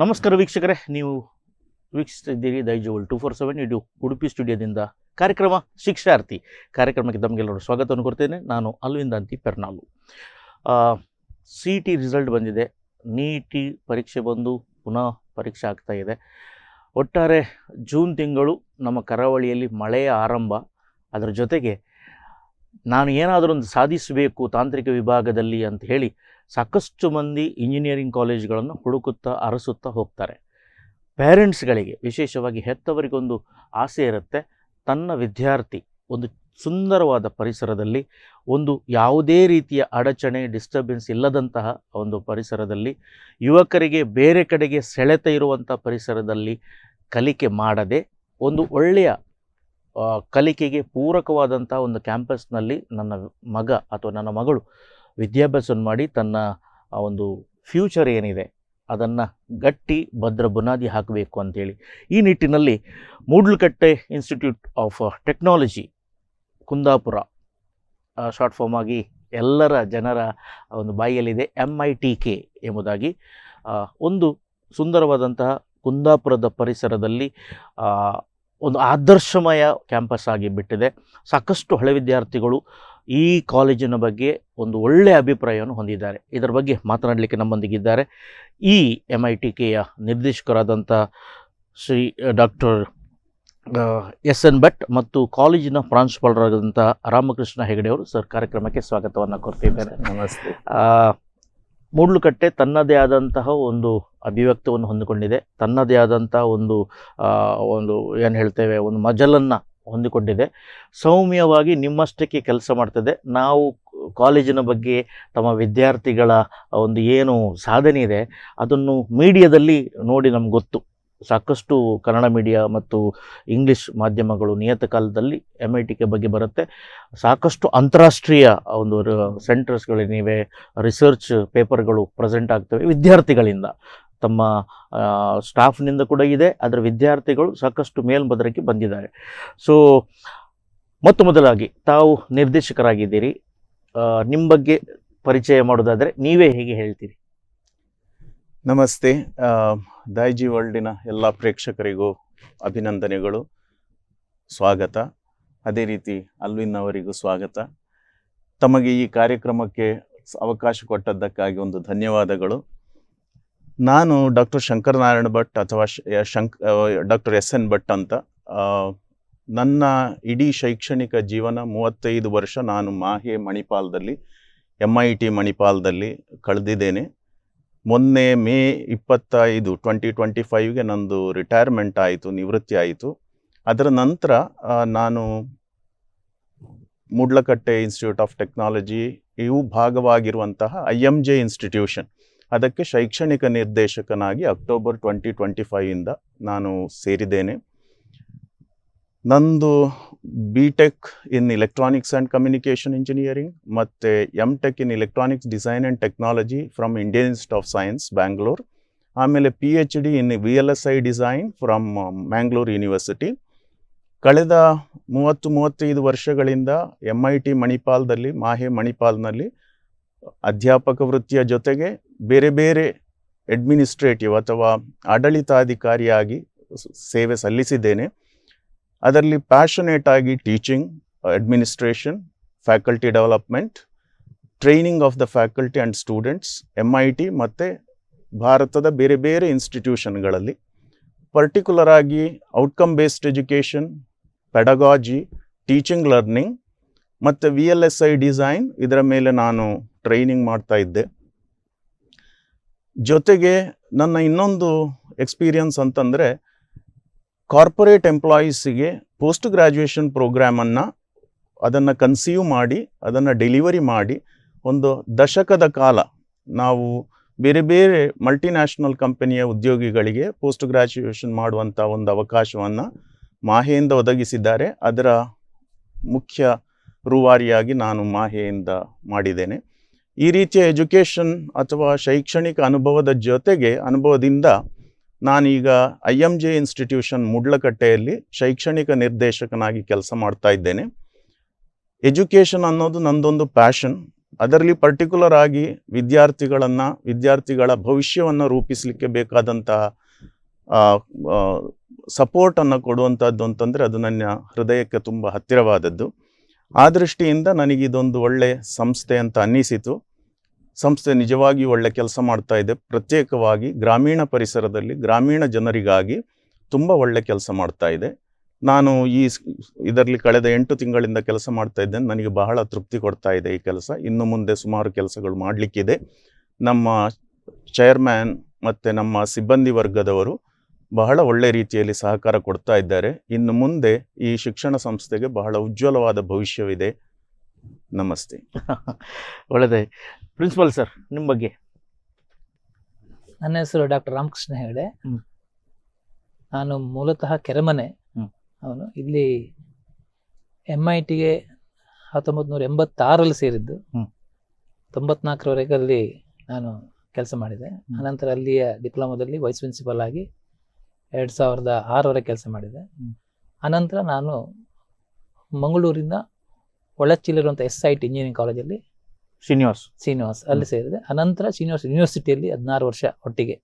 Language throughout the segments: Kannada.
ನಮಸ್ಕಾರ ವೀಕ್ಷಕರೇ, ನೀವು ವೀಕ್ಷಿಸ್ತಿದ್ದೀರಿ ದೈಜೋಲ್ 247 ಇದು ಉಡುಪಿ ಸ್ಟುಡಿಯೋದಿಂದ ಕಾರ್ಯಕ್ರಮ ಶಿಕ್ಷಾರ್ಥಿ ಕಾರ್ಯಕ್ರಮಕ್ಕೆ ತಮಗೆಲ್ಲರೂ ಸ್ವಾಗತವನ್ನು ಕೊಡ್ತೇನೆ. ನಾನು ಅಲ್ವಿಂದಂತಿ ಪೆರ್ನಾಲು. CET ರಿಸಲ್ಟ್ ಬಂದಿದೆ, ನೀಟಿ ಪರೀಕ್ಷೆ ಬಂದು ಪುನಃ ಪರೀಕ್ಷೆ ಆಗ್ತಾ ಇದೆ. ಒಟ್ಟಾರೆ ಜೂನ್ ತಿಂಗಳು ನಮ್ಮ ಕರಾವಳಿಯಲ್ಲಿ ಮಳೆಯ ಆರಂಭ. ಅದರ ಜೊತೆಗೆ ನಾನು ಏನಾದರೂ ಒಂದು ಸಾಧಿಸಬೇಕು ತಾಂತ್ರಿಕ ವಿಭಾಗದಲ್ಲಿ ಅಂತ ಹೇಳಿ ಸಾಕಷ್ಟು ಮಂದಿ ಇಂಜಿನಿಯರಿಂಗ್ ಕಾಲೇಜ್ಗಳನ್ನು ಹುಡುಕುತ್ತಾ ಅರಸುತ್ತಾ ಹೋಗ್ತಾರೆ. ಪೇರೆಂಟ್ಸ್ಗಳಿಗೆ, ವಿಶೇಷವಾಗಿ ಹೆತ್ತವರಿಗೊಂದು ಆಸೆ ಇರುತ್ತೆ, ತನ್ನ ವಿದ್ಯಾರ್ಥಿ ಒಂದು ಸುಂದರವಾದ ಪರಿಸರದಲ್ಲಿ, ಒಂದು ಯಾವುದೇ ರೀತಿಯ ಅಡಚಣೆ ಡಿಸ್ಟರ್ಬೆನ್ಸ್ ಇಲ್ಲದಂತಹ ಒಂದು ಪರಿಸರದಲ್ಲಿ, ಯುವಕರಿಗೆ ಬೇರೆ ಕಡೆಗೆ ಸೆಳೆತ ಇರುವಂಥ ಪರಿಸರದಲ್ಲಿ ಕಲಿಕೆ ಮಾಡದೆ ಒಂದು ಒಳ್ಳೆಯ ಕಲಿಕೆಗೆ ಪೂರಕವಾದಂಥ ಒಂದು ಕ್ಯಾಂಪಸ್ನಲ್ಲಿ ನನ್ನ ಮಗ ಅಥವಾ ನನ್ನ ಮಗಳು ವಿದ್ಯಾಭ್ಯಾಸವನ್ನು ಮಾಡಿ ತನ್ನ ಒಂದು ಫ್ಯೂಚರ್ ಏನಿದೆ ಅದನ್ನು ಗಟ್ಟಿ ಭದ್ರ ಬುನಾದಿ ಹಾಕಬೇಕು ಅಂಥೇಳಿ ಈ ನಿಟ್ಟಿನಲ್ಲಿ Moodlakatte institute of technology Kundapura, short form ಆಗಿ ಎಲ್ಲರ ಜನರ ಒಂದು ಬಾಯಿಯಲ್ಲಿದೆ MITK ಎಂಬುದಾಗಿ, ಒಂದು ಸುಂದರವಾದಂತಹ ಕುಂದಾಪುರದ ಪರಿಸರದಲ್ಲಿ ಒಂದು ಆದರ್ಶಮಯ ಕ್ಯಾಂಪಸ್ ಆಗಿ ಬಿಟ್ಟಿದೆ. ಸಾಕಷ್ಟು ಹಳೆ ವಿದ್ಯಾರ್ಥಿಗಳು ಈ ಕಾಲೇಜಿನ ಬಗ್ಗೆ ಒಂದು ಒಳ್ಳೆಯ ಅಭಿಪ್ರಾಯವನ್ನು ಹೊಂದಿದ್ದಾರೆ. ಇದರ ಬಗ್ಗೆ ಮಾತನಾಡಲಿಕ್ಕೆ ನಮ್ಮೊಂದಿಗಿದ್ದಾರೆ ಈ MITKಯ ನಿರ್ದೇಶಕರಾದಂಥ ಶ್ರೀ ಡಾಕ್ಟರ್ SN ಭಟ್ ಮತ್ತು ಕಾಲೇಜಿನ ಪ್ರಾಂಶುಪಾಲರಾದಂಥ ರಾಮಕೃಷ್ಣ ಹೆಗಡೆ ಅವರು. ಸರ್, ಕಾರ್ಯಕ್ರಮಕ್ಕೆ ಸ್ವಾಗತವನ್ನು ಕೊಡ್ತಿದ್ದೇನೆ. ನಮಸ್ತೆ. ಮೂಡ್ಲಕಟ್ಟೆ ತನ್ನದೇ ಆದಂತಹ ಒಂದು ಅಭಿವ್ಯಕ್ತವನ್ನು ಹೊಂದಿಕೊಂಡಿದೆ, ತನ್ನದೇ ಆದಂಥ ಒಂದು ಏನು ಹೇಳ್ತೇವೆ, ಒಂದು ಮಜಲನ್ನು ಹೊಂದಿಕೊಂಡಿದೆ. ಸೌಮ್ಯವಾಗಿ ನಿಮ್ಮಷ್ಟಕ್ಕೆ ಕೆಲಸ ಮಾಡ್ತದೆ. ನಾವು ಕಾಲೇಜಿನ ಬಗ್ಗೆ, ತಮ್ಮ ವಿದ್ಯಾರ್ಥಿಗಳ ಒಂದು ಏನು ಸಾಧನೆ ಇದೆ ಅದನ್ನು ಮೀಡಿಯಾದಲ್ಲಿ ನೋಡಿ ನಮ್ಗೆ ಗೊತ್ತು. ಸಾಕಷ್ಟು ಕನ್ನಡ ಮೀಡಿಯಾ ಮತ್ತು ಇಂಗ್ಲೀಷ್ ಮಾಧ್ಯಮಗಳು ನಿಯತಕಾಲದಲ್ಲಿ MITK ಬಗ್ಗೆ ಬರುತ್ತೆ. ಸಾಕಷ್ಟು ಅಂತಾರಾಷ್ಟ್ರೀಯ ಒಂದು ಸೆಂಟರ್ಸ್ಗಳೇನಿವೆ, ರಿಸರ್ಚ್ ಪೇಪರ್ಗಳು ಪ್ರೆಸೆಂಟ್ ಆಗ್ತವೆ ವಿದ್ಯಾರ್ಥಿಗಳಿಂದ. ತಮ್ಮ ಸ್ಟಾಫ್ನಿಂದ ಕೂಡ ಇದೆ, ಅದರ ವಿದ್ಯಾರ್ಥಿಗಳು ಸಾಕಷ್ಟು ಮೇಲ್ಮದರಕ್ಕೆ ಬಂದಿದ್ದಾರೆ. ಸೊ ಮೊದಲಾಗಿ ತಾವು ನಿರ್ದೇಶಕರಾಗಿದ್ದೀರಿ, ನಿಮ್ಮ ಬಗ್ಗೆ ಪರಿಚಯ ಮಾಡೋದಾದರೆ ನೀವೇ ಹೇಗೆ ಹೇಳ್ತೀರಿ? ನಮಸ್ತೆ. ದೈಜಿ ವರ್ಲ್ಡಿನ ಎಲ್ಲ ಪ್ರೇಕ್ಷಕರಿಗೂ ಅಭಿನಂದನೆಗಳು, ಸ್ವಾಗತ. ಅದೇ ರೀತಿ ಅಲ್ವಿನ್ ಅವರಿಗೂ ಸ್ವಾಗತ. ತಮಗೆ ಈ ಕಾರ್ಯಕ್ರಮಕ್ಕೆ ಅವಕಾಶ ಕೊಟ್ಟದ್ದಕ್ಕಾಗಿ ಒಂದು ಧನ್ಯವಾದಗಳು. ನಾನು ಡಾಕ್ಟರ್ ಶಂಕರನಾರಾಯಣ ಭಟ್ ಅಥವಾ ಡಾಕ್ಟರ್ SN ಭಟ್ ಅಂತ. ನನ್ನ ಇಡೀ ಶೈಕ್ಷಣಿಕ ಜೀವನ 35 ವರ್ಷ ನಾನು ಮಾಹೆ ಮಣಿಪಾಲದಲ್ಲಿ, MIT ಮಣಿಪಾಲದಲ್ಲಿ ಕಳೆದಿದ್ದೇನೆ. ಮೊನ್ನೆ ಮೇ 25, 2025ಗೆ ನಂದು ರಿಟೈರ್ಮೆಂಟ್ ಆಯಿತು, ನಿವೃತ್ತಿ ಆಯಿತು. ಅದರ ನಂತರ ನಾನು ಮೂಡ್ಲಕಟ್ಟೆ ಇನ್ಸ್ಟಿಟ್ಯೂಟ್ ಆಫ್ ಟೆಕ್ನಾಲಜಿ ಇವು ಭಾಗವಾಗಿರುವಂತಹ IMJ ಇನ್ಸ್ಟಿಟ್ಯೂಷನ್, ಅದಕ್ಕೆ ಶೈಕ್ಷಣಿಕ ನಿರ್ದೇಶಕನಾಗಿ ಅಕ್ಟೋಬರ್ 2025ಇಂದ ನಾನು ಸೇರಿದ್ದೇನೆ. ನಂದು BTech in electronics and communication engineering ಮತ್ತು MTech in electronics design and technology from Indian institute of science Bangalore. ಆಮೇಲೆ PhD in VLSI design from Mangalore university. ಕಳೆದ 30-35 ವರ್ಷಗಳಿಂದ MIT ಮಣಿಪಾಲದಲ್ಲಿ, ಮಾಹೆ ಮಣಿಪಾಲ್ನಲ್ಲಿ ಅಧ್ಯಾಪಕ ವೃತ್ತಿಯ ಜೊತೆಗೆ ಬೇರೆ ಬೇರೆ ಅಡ್ಮಿನಿಸ್ಟ್ರೇಟಿವ್ ಅಥವಾ ಆಡಳಿತಾಧಿಕಾರಿಯಾಗಿ ಸೇವೆ ಸಲ್ಲಿಸಿದ್ದೇನೆ. ಅದರಲ್ಲಿ ಪ್ಯಾಷನೇಟ್ ಆಗಿ teaching, administration, faculty development, training of the faculty and students, MIT ಮತ್ತು ಭಾರತದ ಬೇರೆ ಬೇರೆ ಇನ್ಸ್ಟಿಟ್ಯೂಷನ್ಗಳಲ್ಲಿ, ಪರ್ಟಿಕ್ಯುಲರ್ ಆಗಿ outcome based education, pedagogy, teaching learning ಮತ್ತು VLSI ಡಿಸೈನ್, ಇದರ ಮೇಲೆ ನಾನು ಟ್ರೈನಿಂಗ್ ಮಾಡ್ತಾ ಇದ್ದೆ. ಜೊತೆಗೆ ನನ್ನ ಇನ್ನೊಂದು ಎಕ್ಸ್ಪೀರಿಯನ್ಸ್ ಅಂತಂದರೆ, ಕಾರ್ಪೊರೇಟ್ ಎಂಪ್ಲಾಯೀಸಿಗೆ ಪೋಸ್ಟ್ ಗ್ರ್ಯಾಜುಯೇಷನ್ ಪ್ರೋಗ್ರಾಮನ್ನು ಅದನ್ನು ಕನ್ಸೀವ್ ಮಾಡಿ, ಅದನ್ನು ಡೆಲಿವರಿ ಮಾಡಿ, ಒಂದು ದಶಕದ ಕಾಲ ನಾವು ಬೇರೆ ಬೇರೆ ಮಲ್ಟಿನ್ಯಾಷನಲ್ ಕಂಪನಿಯ ಉದ್ಯೋಗಿಗಳಿಗೆ ಪೋಸ್ಟ್ ಗ್ರ್ಯಾಜುಯೇಷನ್ ಮಾಡುವಂಥ ಒಂದು ಅವಕಾಶವನ್ನು ಮಾಹೆಯಿಂದ ಒದಗಿಸಿದ್ದಾರೆ. ಅದರ ಮುಖ್ಯ ರೂವಾರಿಯಾಗಿ ನಾನು ಮಾಹೆಯಿಂದ ಮಾಡಿದ್ದೇನೆ. ಈ ರೀತಿಯ ಎಜುಕೇಷನ್ ಅಥವಾ ಶೈಕ್ಷಣಿಕ ಅನುಭವದಿಂದ ನಾನೀಗ IMJ ಇನ್ಸ್ಟಿಟ್ಯೂಷನ್ ಮೂಡ್ಲಕಟ್ಟೆಯಲ್ಲಿ ಶೈಕ್ಷಣಿಕ ನಿರ್ದೇಶಕನಾಗಿ ಕೆಲಸ ಮಾಡ್ತಾ ಇದ್ದೇನೆ. ಎಜುಕೇಷನ್ ಅನ್ನೋದು ನಂದೊಂದು ಪ್ಯಾಷನ್. ಅದರಲ್ಲಿ ಪರ್ಟಿಕ್ಯುಲರ್ ಆಗಿ ವಿದ್ಯಾರ್ಥಿಗಳ ಭವಿಷ್ಯವನ್ನು ರೂಪಿಸಲಿಕ್ಕೆ ಬೇಕಾದಂತಹ ಸಪೋರ್ಟನ್ನು ಕೊಡುವಂಥದ್ದು ಅಂತಂದರೆ ಅದು ನನ್ನ ಹೃದಯಕ್ಕೆ ತುಂಬ ಹತ್ತಿರವಾದದ್ದು. ಆ ದೃಷ್ಟಿಯಿಂದ ನನಗಿದೊಂದು ಒಳ್ಳೆ ಸಂಸ್ಥೆ ಅಂತ ಅನ್ನಿಸಿತು. ಸಂಸ್ಥೆ ನಿಜವಾಗಿಯೂ ಒಳ್ಳೆ ಕೆಲಸ ಮಾಡ್ತಾ ಇದೆ. ಪ್ರತ್ಯೇಕವಾಗಿ ಗ್ರಾಮೀಣ ಪರಿಸರದಲ್ಲಿ ಗ್ರಾಮೀಣ ಜನರಿಗಾಗಿ ತುಂಬ ಒಳ್ಳೆ ಕೆಲಸ ಮಾಡ್ತಾ ಇದೆ. ನಾನು ಇದರಲ್ಲಿ ಕಳೆದ 8 ತಿಂಗಳಿಂದ ಕೆಲಸ ಮಾಡ್ತಾ ಇದ್ದೇನೆ. ನನಗೆ ಬಹಳ ತೃಪ್ತಿ ಕೊಡ್ತಾ ಇದೆ ಈ ಕೆಲಸ. ಇನ್ನು ಮುಂದೆ ಸುಮಾರು ಕೆಲಸಗಳು ಮಾಡಲಿಕ್ಕಿದೆ. ನಮ್ಮ ಚೇರ್ಮ್ಯಾನ್ ಮತ್ತು ನಮ್ಮ ಸಿಬ್ಬಂದಿ ವರ್ಗದವರು ಬಹಳ ಒಳ್ಳೆ ರೀತಿಯಲ್ಲಿ ಸಹಕಾರ ಕೊಡ್ತಾ ಇದ್ದಾರೆ. ಇನ್ನು ಮುಂದೆ ಈ ಶಿಕ್ಷಣ ಸಂಸ್ಥೆಗೆ ಬಹಳ ಉಜ್ವಲವಾದ ಭವಿಷ್ಯವಿದೆ. ನಮಸ್ತೆ. ಒಳ್ಳೆಯದೇ. ಪ್ರಿನ್ಸಿಪಲ್ ಸರ್, ನಿಮ್ಮ ಬಗ್ಗೆ? ನನ್ನ ಹೆಸರು ಡಾಕ್ಟರ್ ರಾಮಕೃಷ್ಣ ಹೆಗಡೆ. ನಾನು ಮೂಲತಃ ಕೆರೆಮನೆ ಅವನು. ಇಲ್ಲಿ MITಗೆ 1986ರಲ್ಲಿ ಸೇರಿದ್ದು. 94ರವರೆಗೆ ಅಲ್ಲಿ ನಾನು ಕೆಲಸ ಮಾಡಿದೆ. ಅನಂತರ ಅಲ್ಲಿಯ ಡಿಪ್ಲೊಮಾದಲ್ಲಿ ವೈಸ್ ಪ್ರಿನ್ಸಿಪಲ್ ಆಗಿ 2006ವರೆಗೆ ಕೆಲಸ ಮಾಡಿದೆ. ಅನಂತರ ನಾನು ಮಂಗಳೂರಿನ ಒಳಚ್ಚಿಲಿರುವಂಥ SIT ಇಂಜಿನಿಯರಿಂಗ್ ಕಾಲೇಜಲ್ಲಿ ಶ್ರೀನಿವಾಸ್ ಅಲ್ಲಿ ಸೇರಿದೆ. ಅನಂತರ ಶ್ರೀನಿವಾಸ್ ಯೂನಿವರ್ಸಿಟಿಯಲ್ಲಿ 16 ವರ್ಷ ಒಟ್ಟಿಗೆ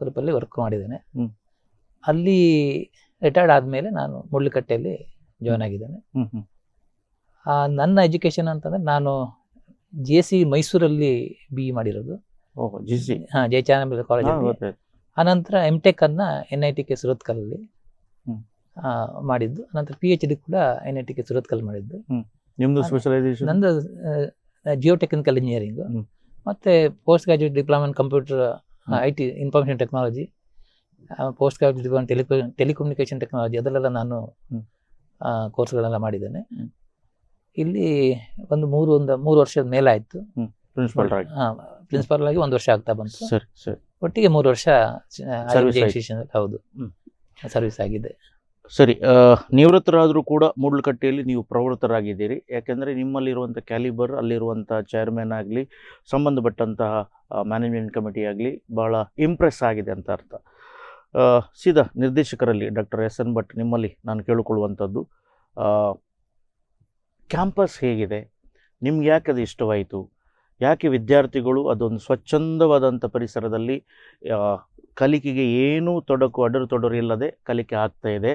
ಗ್ರೂಪಲ್ಲಿ ವರ್ಕ್ ಮಾಡಿದ್ದೇನೆ. ಅಲ್ಲಿ ರಿಟೈರ್ಡ್ ಆದಮೇಲೆ ನಾನು ಮುಳ್ಳುಕಟ್ಟೆಯಲ್ಲಿ ಜಾಯ್ನ್ ಆಗಿದ್ದೇನೆ. ನನ್ನ ಎಜುಕೇಶನ್ ಅಂತಂದರೆ ನಾನು JC ಮೈಸೂರಲ್ಲಿ BE ಮಾಡಿರೋದು. ಜಯಚಾನಂದ ಕಾಲೇಜಲ್ಲಿ. ಅನಂತರ MTech ಅನ್ನು NITK ಸುರತ್ಕಲ್ಲಲ್ಲಿ ಮಾಡಿದ್ದು. ಅನಂತರ PhD ಕೂಡ NITK ಸುರತ್ಕಲ್ ಮಾಡಿದ್ದು. ನಿಮ್ಮದು ಸ್ಪೆಷಲೈಸೇಷನ್? ನಂದು ಜಿಯೋ ಟೆಕ್ನಿಕಲ್ ಇಂಜಿನಿಯರಿಂಗ್ ಮತ್ತು post graduate diploma in computer IT information technology, post graduate diploma telecommunication technology, ಅದರಲ್ಲೆಲ್ಲ ನಾನು ಕೋರ್ಸ್ಗಳೆಲ್ಲ ಮಾಡಿದ್ದೇನೆ. ಇಲ್ಲಿ ಒಂದು 3 ವರ್ಷದ ಮೇಲಾಯಿತು ಪ್ರಿನ್ಸಿಪಲ್ ಆಗಿ. 1 ವರ್ಷ ಆಗ್ತಾ ಬಂತು. ಒಟ್ಟಿಗೆ 3 ವರ್ಷ ಹೌದು ಸರ್ವಿಸ್ ಆಗಿದೆ. ಸರಿ, ನಿವೃತ್ತರಾದರೂ ಕೂಡ ಮೂಡ್ಲಕಟ್ಟೆಯಲ್ಲಿ ನೀವು ಪ್ರವೃತ್ತರಾಗಿದ್ದೀರಿ. ಯಾಕೆಂದರೆ ನಿಮ್ಮಲ್ಲಿರುವಂಥ ಕ್ಯಾಲಿಬರ್, ಅಲ್ಲಿರುವಂಥ ಚೇರ್ಮನ್ ಆಗಲಿ, ಸಂಬಂಧಪಟ್ಟಂತಹ ಮ್ಯಾನೇಜ್ಮೆಂಟ್ ಕಮಿಟಿ ಆಗಲಿ ಭಾಳ ಇಂಪ್ರೆಸ್ ಆಗಿದೆ ಅಂತ ಅರ್ಥ. ಸೀದಾ ನಿರ್ದೇಶಕರಲ್ಲಿ ಡಾಕ್ಟರ್ SN ಭಟ್, ನಿಮ್ಮಲ್ಲಿ ನಾನು ಕೇಳಿಕೊಳ್ಳುವಂಥದ್ದು, ಕ್ಯಾಂಪಸ್ ಹೇಗಿದೆ? ನಿಮ್ಗೆ ಯಾಕೆ ಅದು ಇಷ್ಟವಾಯಿತು? ಯಾಕೆ ವಿದ್ಯಾರ್ಥಿಗಳು ಅದೊಂದು ಸ್ವಚ್ಛಂದವಾದಂಥ ಪರಿಸರದಲ್ಲಿ ಕಲಿಕೆಗೆ ಏನೂ ಅಡರು ಇಲ್ಲದೆ ಕಲಿಕೆ ಆಗ್ತಾ ಇದೆ?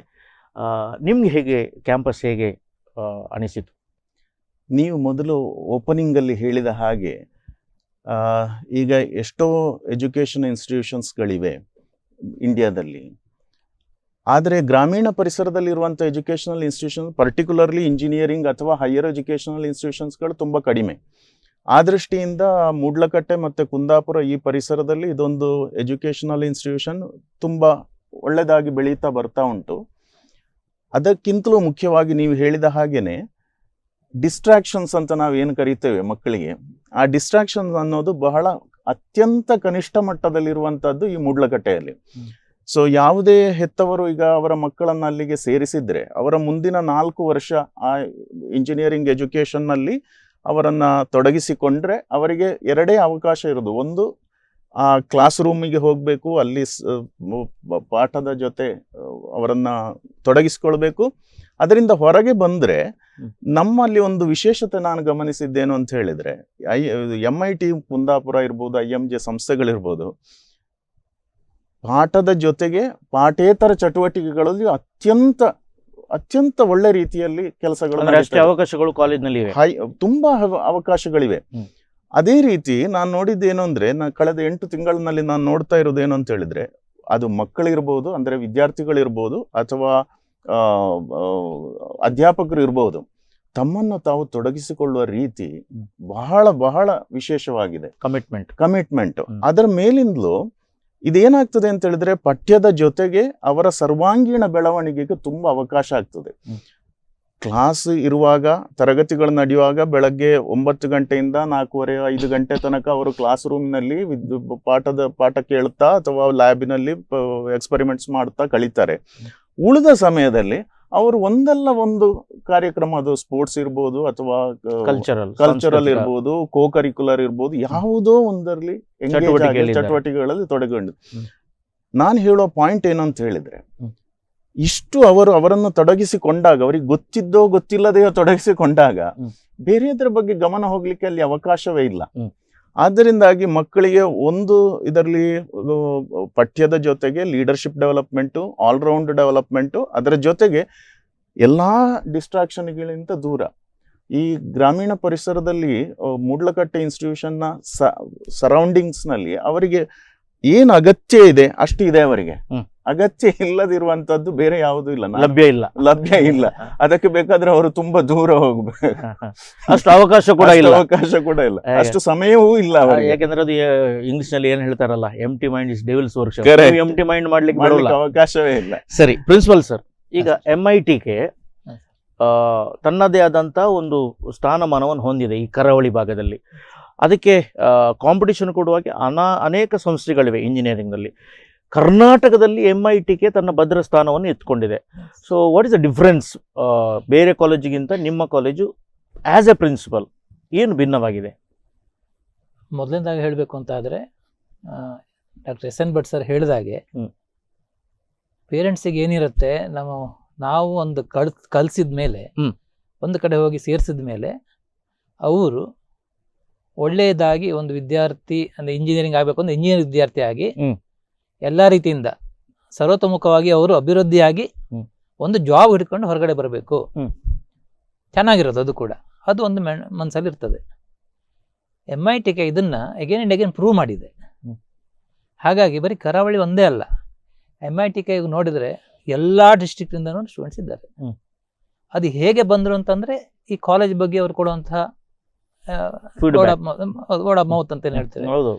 ನಿಮ್ಗೆ ಹೇಗೆ ಕ್ಯಾಂಪಸ್ ಹೇಗೆ ಅನಿಸಿತು? ನೀವು ಮೊದಲು ಓಪನಿಂಗಲ್ಲಿ ಹೇಳಿದ ಹಾಗೆ ಈಗ ಎಷ್ಟೋ ಎಜುಕೇಷನ್ ಇನ್ಸ್ಟಿಟ್ಯೂಷನ್ಸ್ಗಳಿವೆ ಇಂಡಿಯಾದಲ್ಲಿ. ಆದರೆ ಗ್ರಾಮೀಣ ಪರಿಸರದಲ್ಲಿರುವಂಥ ಎಜುಕೇಷನಲ್ ಇನ್ಸ್ಟಿಟ್ಯೂಷನ್, ಪರ್ಟಿಕ್ಯುಲರ್ಲಿ ಇಂಜಿನಿಯರಿಂಗ್ ಅಥವಾ ಹೈಯರ್ ಎಜುಕೇಷನಲ್ ಇನ್ಸ್ಟಿಟ್ಯೂಷನ್ಸ್ಗಳು ತುಂಬ ಕಡಿಮೆ. ಆ ದೃಷ್ಟಿಯಿಂದ ಮೂಡ್ಲಕಟ್ಟೆ ಮತ್ತು ಕುಂದಾಪುರ ಈ ಪರಿಸರದಲ್ಲಿ ಇದೊಂದು ಎಜುಕೇಷನಲ್ ಇನ್ಸ್ಟಿಟ್ಯೂಷನ್ ತುಂಬ ಒಳ್ಳೆಯದಾಗಿ ಬೆಳೀತಾ ಬರ್ತಾ ಉಂಟು. ಅದಕ್ಕಿಂತಲೂ ಮುಖ್ಯವಾಗಿ ನೀವು ಹೇಳಿದ ಹಾಗೇನೆ ಡಿಸ್ಟ್ರಾಕ್ಷನ್ಸ್ ಅಂತ ನಾವು ಏನು ಕರಿತೇವೆ ಮಕ್ಕಳಿಗೆ, ಆ ಡಿಸ್ಟ್ರಾಕ್ಷನ್ಸ್ ಅನ್ನೋದು ಬಹಳ ಅತ್ಯಂತ ಕನಿಷ್ಠ ಮಟ್ಟದಲ್ಲಿರುವಂಥದ್ದು ಈ ಮೂಡ್ಲಕಟ್ಟೆಯಲ್ಲಿ. ಸೊ ಯಾವುದೇ ಹೆತ್ತವರು ಈಗ ಅವರ ಮಕ್ಕಳನ್ನು ಅಲ್ಲಿಗೆ ಸೇರಿಸಿದ್ರೆ ಅವರ ಮುಂದಿನ 4 ವರ್ಷ ಆ ಇಂಜಿನಿಯರಿಂಗ್ ಎಜುಕೇಷನ್ನಲ್ಲಿ ಅವರನ್ನು ತೊಡಗಿಸಿಕೊಂಡ್ರೆ ಅವರಿಗೆ 2 ಅವಕಾಶ ಇರೋದು. ಒಂದು, ಆ ಕ್ಲಾಸ್ ರೂಮಿಗೆ ಹೋಗಬೇಕು, ಅಲ್ಲಿ ಪಾಠದ ಜೊತೆ ಅವರನ್ನು ತೊಡಗಿಸ್ಕೊಳ್ಬೇಕು. ಅದರಿಂದ ಹೊರಗೆ ಬಂದರೆ ನಮ್ಮಲ್ಲಿ ಒಂದು ವಿಶೇಷತೆ ನಾನು ಗಮನಿಸಿದ್ದೇನು ಅಂತ ಹೇಳಿದರೆ, MIT ಕುಂದಾಪುರ ಇರ್ಬೋದು, IMJ ಸಂಸ್ಥೆಗಳಿರ್ಬೋದು, ಪಾಠದ ಜೊತೆಗೆ ಪಾಠೇತರ ಚಟುವಟಿಕೆಗಳಲ್ಲಿ ಅತ್ಯಂತ ಒಳ್ಳೆ ರೀತಿಯಲ್ಲಿ ಅವಕಾಶಗಳು ಕಾಲೇಜ್ನಲ್ಲಿ ತುಂಬಾ ಅವಕಾಶಗಳಿವೆ. ಅದೇ ರೀತಿ ನಾನು ನೋಡಿದ್ದೇನು ಅಂದರೆ, ಕಳೆದ 8 ತಿಂಗಳಿನಲ್ಲಿ ನಾನು ನೋಡ್ತಾ ಇರೋದೇನು ಅಂತ ಹೇಳಿದ್ರೆ, ಅದು ಮಕ್ಕಳಿರ್ಬೋದು, ಅಂದರೆ ವಿದ್ಯಾರ್ಥಿಗಳಿರ್ಬೋದು, ಅಥವಾ ಅಧ್ಯಾಪಕರು ಇರ್ಬೋದು, ತಮ್ಮನ್ನು ತಾವು ತೊಡಗಿಸಿಕೊಳ್ಳುವ ರೀತಿ ಬಹಳ ಬಹಳ ವಿಶೇಷವಾಗಿದೆ. ಕಮಿಟ್ಮೆಂಟ್ ಅದರ ಮೇಲಿಂದಲೂ ಇದೇನಾಗ್ತದೆ ಅಂತ ಹೇಳಿದ್ರೆ, ಪಠ್ಯದ ಜೊತೆಗೆ ಅವರ ಸರ್ವಾಂಗೀಣ ಬೆಳವಣಿಗೆಗೆ ತುಂಬ ಅವಕಾಶ ಆಗ್ತದೆ. ಕ್ಲಾಸ್ ಇರುವಾಗ, ತರಗತಿಗಳು ನಡೆಯುವಾಗ ಬೆಳಗ್ಗೆ 9 ಗಂಟೆಯಿಂದ 4:30-5 ಗಂಟೆ ತನಕ ಅವರು ಕ್ಲಾಸ್ ರೂಮ್ನಲ್ಲಿ ಪಾಠ ಕೇಳ್ತಾ ಅಥವಾ ಲ್ಯಾಬಿನಲ್ಲಿ ಎಕ್ಸ್ಪರಿಮೆಂಟ್ಸ್ ಮಾಡ್ತಾ ಕಳೀತಾರೆ. ಉಳಿದ ಸಮಯದಲ್ಲಿ ಅವರು ಒಂದಲ್ಲ ಒಂದು ಕಾರ್ಯಕ್ರಮ, ಅದು ಸ್ಪೋರ್ಟ್ಸ್ ಇರ್ಬೋದು ಅಥವಾ ಕಲ್ಚರಲ್ ಇರ್ಬೋದು, ಕೋ ಕರಿಕ್ಯುಲರ್ ಇರ್ಬೋದು, ಯಾವುದೋ ಒಂದರಲ್ಲಿ ಚಟುವಟಿಕೆಗಳಲ್ಲಿ ತೊಡಗೊಂಡು. ನಾನು ಹೇಳೋ ಪಾಯಿಂಟ್ ಏನು ಅಂತ ಹೇಳಿದ್ರೆ, ಇಷ್ಟು ಅವರನ್ನು ತೊಡಗಿಸಿಕೊಂಡಾಗ, ಅವರಿಗೆ ಗೊತ್ತಿದ್ದೋ ಗೊತ್ತಿಲ್ಲದೆಯೋ ತೊಡಗಿಸಿಕೊಂಡಾಗ ಬೇರೆಯದ್ರ ಬಗ್ಗೆ ಗಮನ ಹೋಗ್ಲಿಕ್ಕೆ ಅಲ್ಲಿ ಅವಕಾಶವೇ ಇಲ್ಲ. ಆದ್ದರಿಂದಾಗಿ ಮಕ್ಕಳಿಗೆ ಒಂದು ಇದರಲ್ಲಿ ಪಠ್ಯದ ಜೊತೆಗೆ ಲೀಡರ್ಶಿಪ್ ಡೆವಲಪ್ಮೆಂಟು, ಆಲ್ರೌಂಡ್ ಡೆವಲಪ್ಮೆಂಟು, ಅದರ ಜೊತೆಗೆ ಎಲ್ಲ ಡಿಸ್ಟ್ರಾಕ್ಷನ್ಗಳಿಂದ ದೂರ. ಈ ಗ್ರಾಮೀಣ ಪರಿಸರದಲ್ಲಿ ಮೂಡ್ಲಕಟ್ಟೆ ಇನ್ಸ್ಟಿಟ್ಯೂಷನ್ನ ಸರೌಂಡಿಂಗ್ಸ್ನಲ್ಲಿ ಅವರಿಗೆ ಏನು ಅಗತ್ಯ ಇದೆ ಅಷ್ಟು ಇದೆ. ಅವರಿಗೆ ಅಗತ್ಯ ಇಲ್ಲದಿರುವಂತದ್ದು ಬೇರೆ ಯಾವುದೂ ಇಲ್ಲ, ಲಭ್ಯ ಇಲ್ಲ. ಅದಕ್ಕೆ ಬೇಕಾದ್ರೆ ಅವರು ತುಂಬಾ ದೂರ ಹೋಗ್ಬೇಕು, ಅಷ್ಟು ಅವಕಾಶ ಕೂಡ ಇಲ್ಲ, ಅಷ್ಟು ಸಮಯವೂ ಇಲ್ಲ ಅವರಿಗೆ. ಯಾಕಂದ್ರೆ ಅದು ಇಂಗ್ಲಿಷ್ ನಲ್ಲಿ ಏನ್ ಹೇಳ್ತಾರಲ್ಲ, empty mind is devil's workshop. Empty mind ಮಾಡ್ಲಿಕ್ಕೆ ಅವಕಾಶವೇ ಇಲ್ಲ. ಸರಿ, ಪ್ರಿನ್ಸಿಪಲ್ ಸರ್, ಈಗ MITಗೆ ತನ್ನದೇ ಆದಂಥ ಒಂದು ಸ್ಥಾನಮಾನವನ್ನು ಹೊಂದಿದೆ ಈ ಕರಾವಳಿ ಭಾಗದಲ್ಲಿ. ಅದಕ್ಕೆ ಕಾಂಪಿಟಿಷನ್ ಕೊಡುವಾಗ ಅನೇಕ ಸಂಸ್ಥೆಗಳಿವೆ ಇಂಜಿನಿಯರಿಂಗ್ನಲ್ಲಿ. ಕರ್ನಾಟಕದಲ್ಲಿ MITಗೆ ತನ್ನ ಭದ್ರ ಸ್ಥಾನವನ್ನು ಎತ್ಕೊಂಡಿದೆ. So what is the difference ಬೇರೆ ಕಾಲೇಜಿಗಿಂತ ನಿಮ್ಮ ಕಾಲೇಜು ಆ್ಯಸ್ ಎ ಪ್ರಿನ್ಸಿಪಲ್ ಏನು ಭಿನ್ನವಾಗಿದೆ? ಮೊದಲನೇದಾಗಿ ಹೇಳಬೇಕು ಅಂತ ಆದರೆ, ಡಾಕ್ಟರ್ SN ಭಟ್ ಸರ್ ಹೇಳಿದಾಗೆ ಪೇರೆಂಟ್ಸಿಗೆ ಏನಿರುತ್ತೆ, ನಾವು ಒಂದು ಕಲಿಸಿದ ಮೇಲೆ, ಒಂದು ಕಡೆ ಹೋಗಿ ಸೇರಿಸಿದ ಮೇಲೆ ಅವರು ಒಳ್ಳೆಯದಾಗಿ ಒಂದು ವಿದ್ಯಾರ್ಥಿ ಅಂದರೆ ಇಂಜಿನಿಯರಿಂಗ್ ಆಗಬೇಕು ಅಂದರೆ ಇಂಜಿನಿಯರಿಂಗ್ ವಿದ್ಯಾರ್ಥಿ ಆಗಿ ಎಲ್ಲ ರೀತಿಯಿಂದ ಸರ್ವತೋಮುಖವಾಗಿ ಅವರು ಅಭಿವೃದ್ಧಿಯಾಗಿ ಒಂದು ಜಾಬ್ ಹಿಡ್ಕೊಂಡು ಹೊರಗಡೆ ಬರಬೇಕು, ಚೆನ್ನಾಗಿರೋದು. ಅದು ಕೂಡ ಅದು ಒಂದು ಮನಸ್ಸಲ್ಲಿ ಇರ್ತದೆ. MITಗೆ ಇದನ್ನ ಅಗೇನ್ ಅಂಡ್ ಅಗೇನ್ ಪ್ರೂವ್ ಮಾಡಿದೆ. ಹಾಗಾಗಿ ಬರೀ ಕರಾವಳಿ ಒಂದೇ ಅಲ್ಲ, MITಗೆ ನೋಡಿದರೆ ಎಲ್ಲ ಡಿಸ್ಟ್ರಿಕ್ಟಿಂದನೂ ಸ್ಟೂಡೆಂಟ್ಸ್ ಇದ್ದಾರೆ. ಅದು ಹೇಗೆ ಬಂದರು ಅಂತಂದರೆ ಈ ಕಾಲೇಜ್ ಬಗ್ಗೆ ಅವರು ಕೊಡುವಂತಹ ವರ್ಡ್ ಆಫ್ ಮೌತ್ ಅಂತ ಹೇಳ್ತೇವೆ,